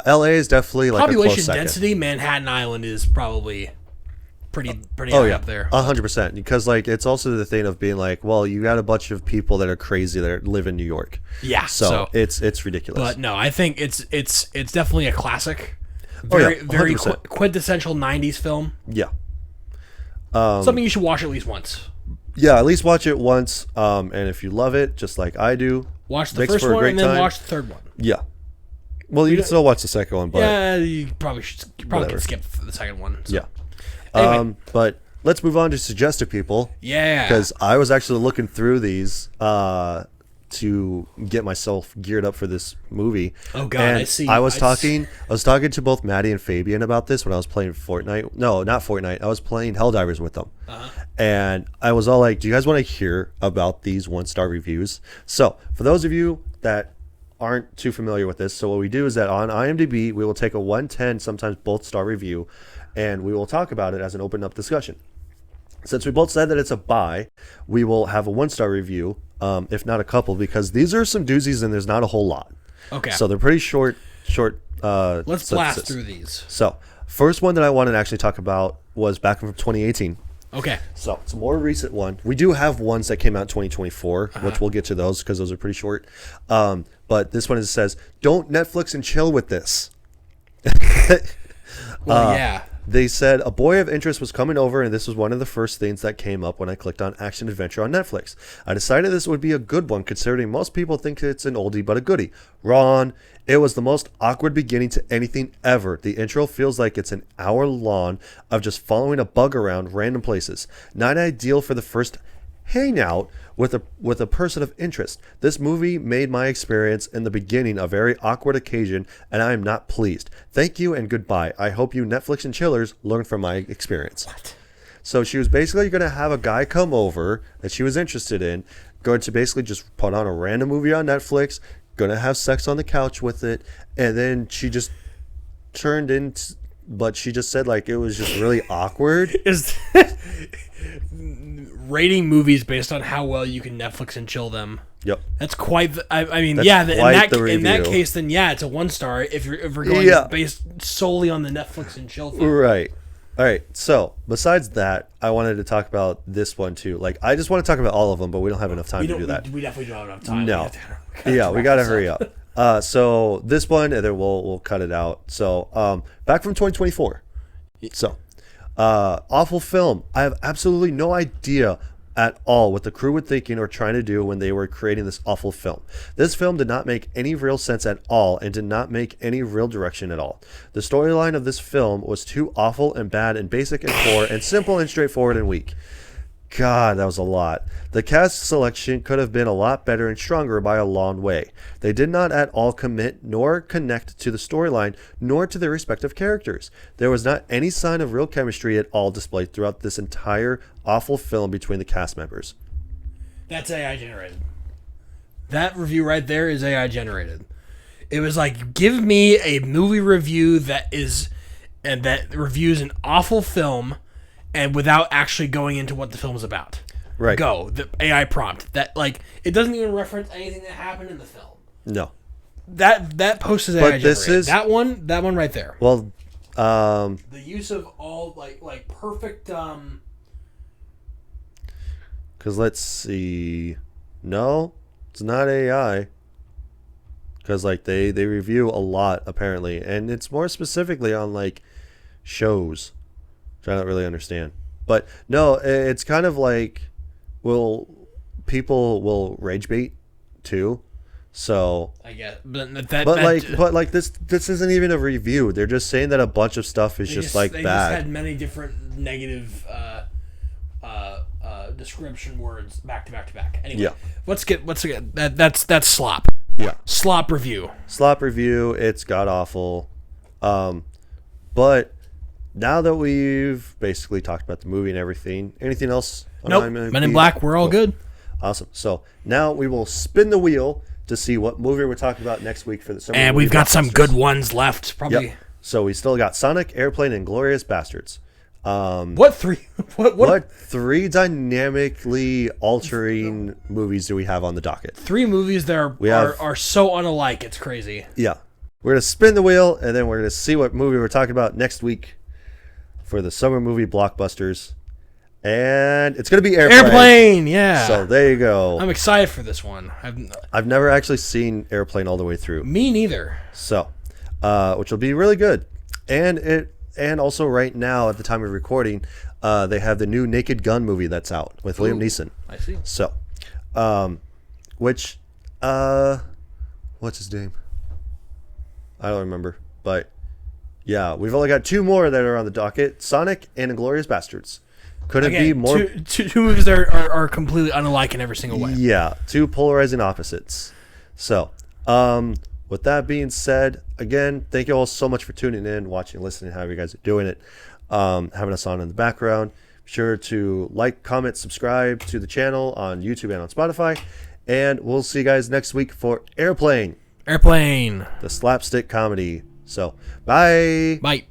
L.A. is definitely like a Population close second. density, Manhattan Island is probably pretty Oh high yeah, up there. 100%. Because like it's also the thing of being like, well, you got a bunch of people that are crazy that live in New York. Yeah, So, so- it's ridiculous. But no, I think it's definitely a classic. Oh, yeah, Very 100%. quintessential '90s film. yeah. Something you should watch at least once. Yeah, at least watch it once. And if you love it, just like I do, Watch the makes first for a one great and then time. watch the third one. Yeah. Well, you can still watch the second one, but Yeah, you probably Whatever. can skip the second one. So. yeah. Anyway. But let's move on to suggested people. Yeah. Because I was actually looking through these to get myself geared up for this movie. Oh, God, and I see. I was talking to both Maddie and Fabian about this when I was playing Fortnite. No, not Fortnite. I was playing Helldivers with them. And I was all like, do you guys want to hear about these 1-star reviews? So for those of you that aren't too familiar with this, so what we do is that on IMDb, we will take a 1-10, sometimes both star review, and we will talk about it as an open up discussion. Since we both said that it's a buy, we will have a 1-star review, if not a couple, because these are some doozies and there's not a whole lot. Okay. So they're pretty short. Let's blast sentences. through these. So first one that I wanted to actually talk about was back from 2018. Okay. So it's a more recent one. We do have ones that came out in 2024, which we'll get to those because those are pretty short. But this one says, "Don't Netflix and chill with this." Well, yeah. They said a boy of interest was coming over, and this was one of the first things that came up when I clicked on action adventure on Netflix. I decided this would be a good one, considering most people think it's an oldie but a goodie. Wrong. It was the most awkward beginning to anything ever. The intro feels like it's an hour long of just following a bug around random places. Not ideal for the first hang out with a person of interest. This movie made my experience in the beginning a very awkward occasion, and I am not pleased. Thank you and goodbye. I hope you Netflix and chillers learn from my experience. What? So she was basically going to have a guy come over that she was interested in, going to basically just put on a random movie on Netflix, going to have sex on the couch with it, and then she just turned into... But she just said, like, it was just really awkward. Is rating movies based on how well you can Netflix and chill them. Yep. That's quite... I mean, That's yeah, in that review. case, then yeah, it's a 1-star if we're going based solely on the Netflix and chill thing. Right. All right. So, besides that, I wanted to talk about this one, too. Like, I just want to talk about all of them, but we don't have enough time to do that. We definitely don't have enough time. No. We got to hurry up. So this one, and then we'll cut it out. So back from 2024. So awful film. I have absolutely no idea at all what the crew were thinking or trying to do when they were creating this awful film. This film did not make any real sense at all and did not make any real direction at all. The storyline of this film was too awful and bad and basic and poor and simple and straightforward and weak. God, that was a lot. The cast selection could have been a lot better and stronger by a long way. They did not at all commit nor connect to the storyline nor to their respective characters. There was not any sign of real chemistry at all displayed throughout this entire awful film between the cast members. That's AI generated. That review right there is AI generated. It was like, give me a movie review that reviews an awful film and without actually going into what the film's about. Right. Go. The AI prompt. That, like, it doesn't even reference anything that happened in the film. No. That post is AI generated. This is... That one right there. Well, the use of all, like perfect... Because let's see... No, it's not AI. Because, like, they review a lot, apparently. And it's more specifically on, like, shows. Which I don't really understand. But no, it's kind of like, people will rage bait too. So I guess, but this isn't even a review. They're just saying that a bunch of stuff is just bad. They just had many different negative description words back to back to back. Anyway, yeah. Let's get that's slop. Yeah. Slop review. Slop review. It's god awful. But now that we've basically talked about the movie and everything, anything else? Nope. Men in Black, we're all good. Awesome. So now we will spin the wheel to see what movie we're talking about next week for the summer. And we've got some good ones left, probably. Yep. So we still got Sonic, Airplane, and Glorious Bastards. What three? What three dynamically altering movies do we have on the docket? 3 movies that are so unalike, it's crazy. Yeah. We're going to spin the wheel, and then we're going to see what movie we're talking about next week for the summer movie blockbusters. And it's going to be Airplane, yeah. So there you go. I'm excited for this one. I've never actually seen Airplane all the way through. Me neither. So, which will be really good. And also right now, at the time of recording, they have the new Naked Gun movie that's out with Liam Neeson. I see. So, what's his name? I don't remember. But, yeah, we've only got 2 more that are on the docket. Sonic and Inglourious Bastards. Couldn't be more... Two movies that are completely unalike in every single way. Yeah, 2 polarizing opposites. So, with that being said, again, thank you all so much for tuning in, watching, listening, however you guys are doing it, having us on in the background. Be sure to like, comment, subscribe to the channel on YouTube and on Spotify. And we'll see you guys next week for Airplane. Airplane. The slapstick comedy. So, bye. Bye.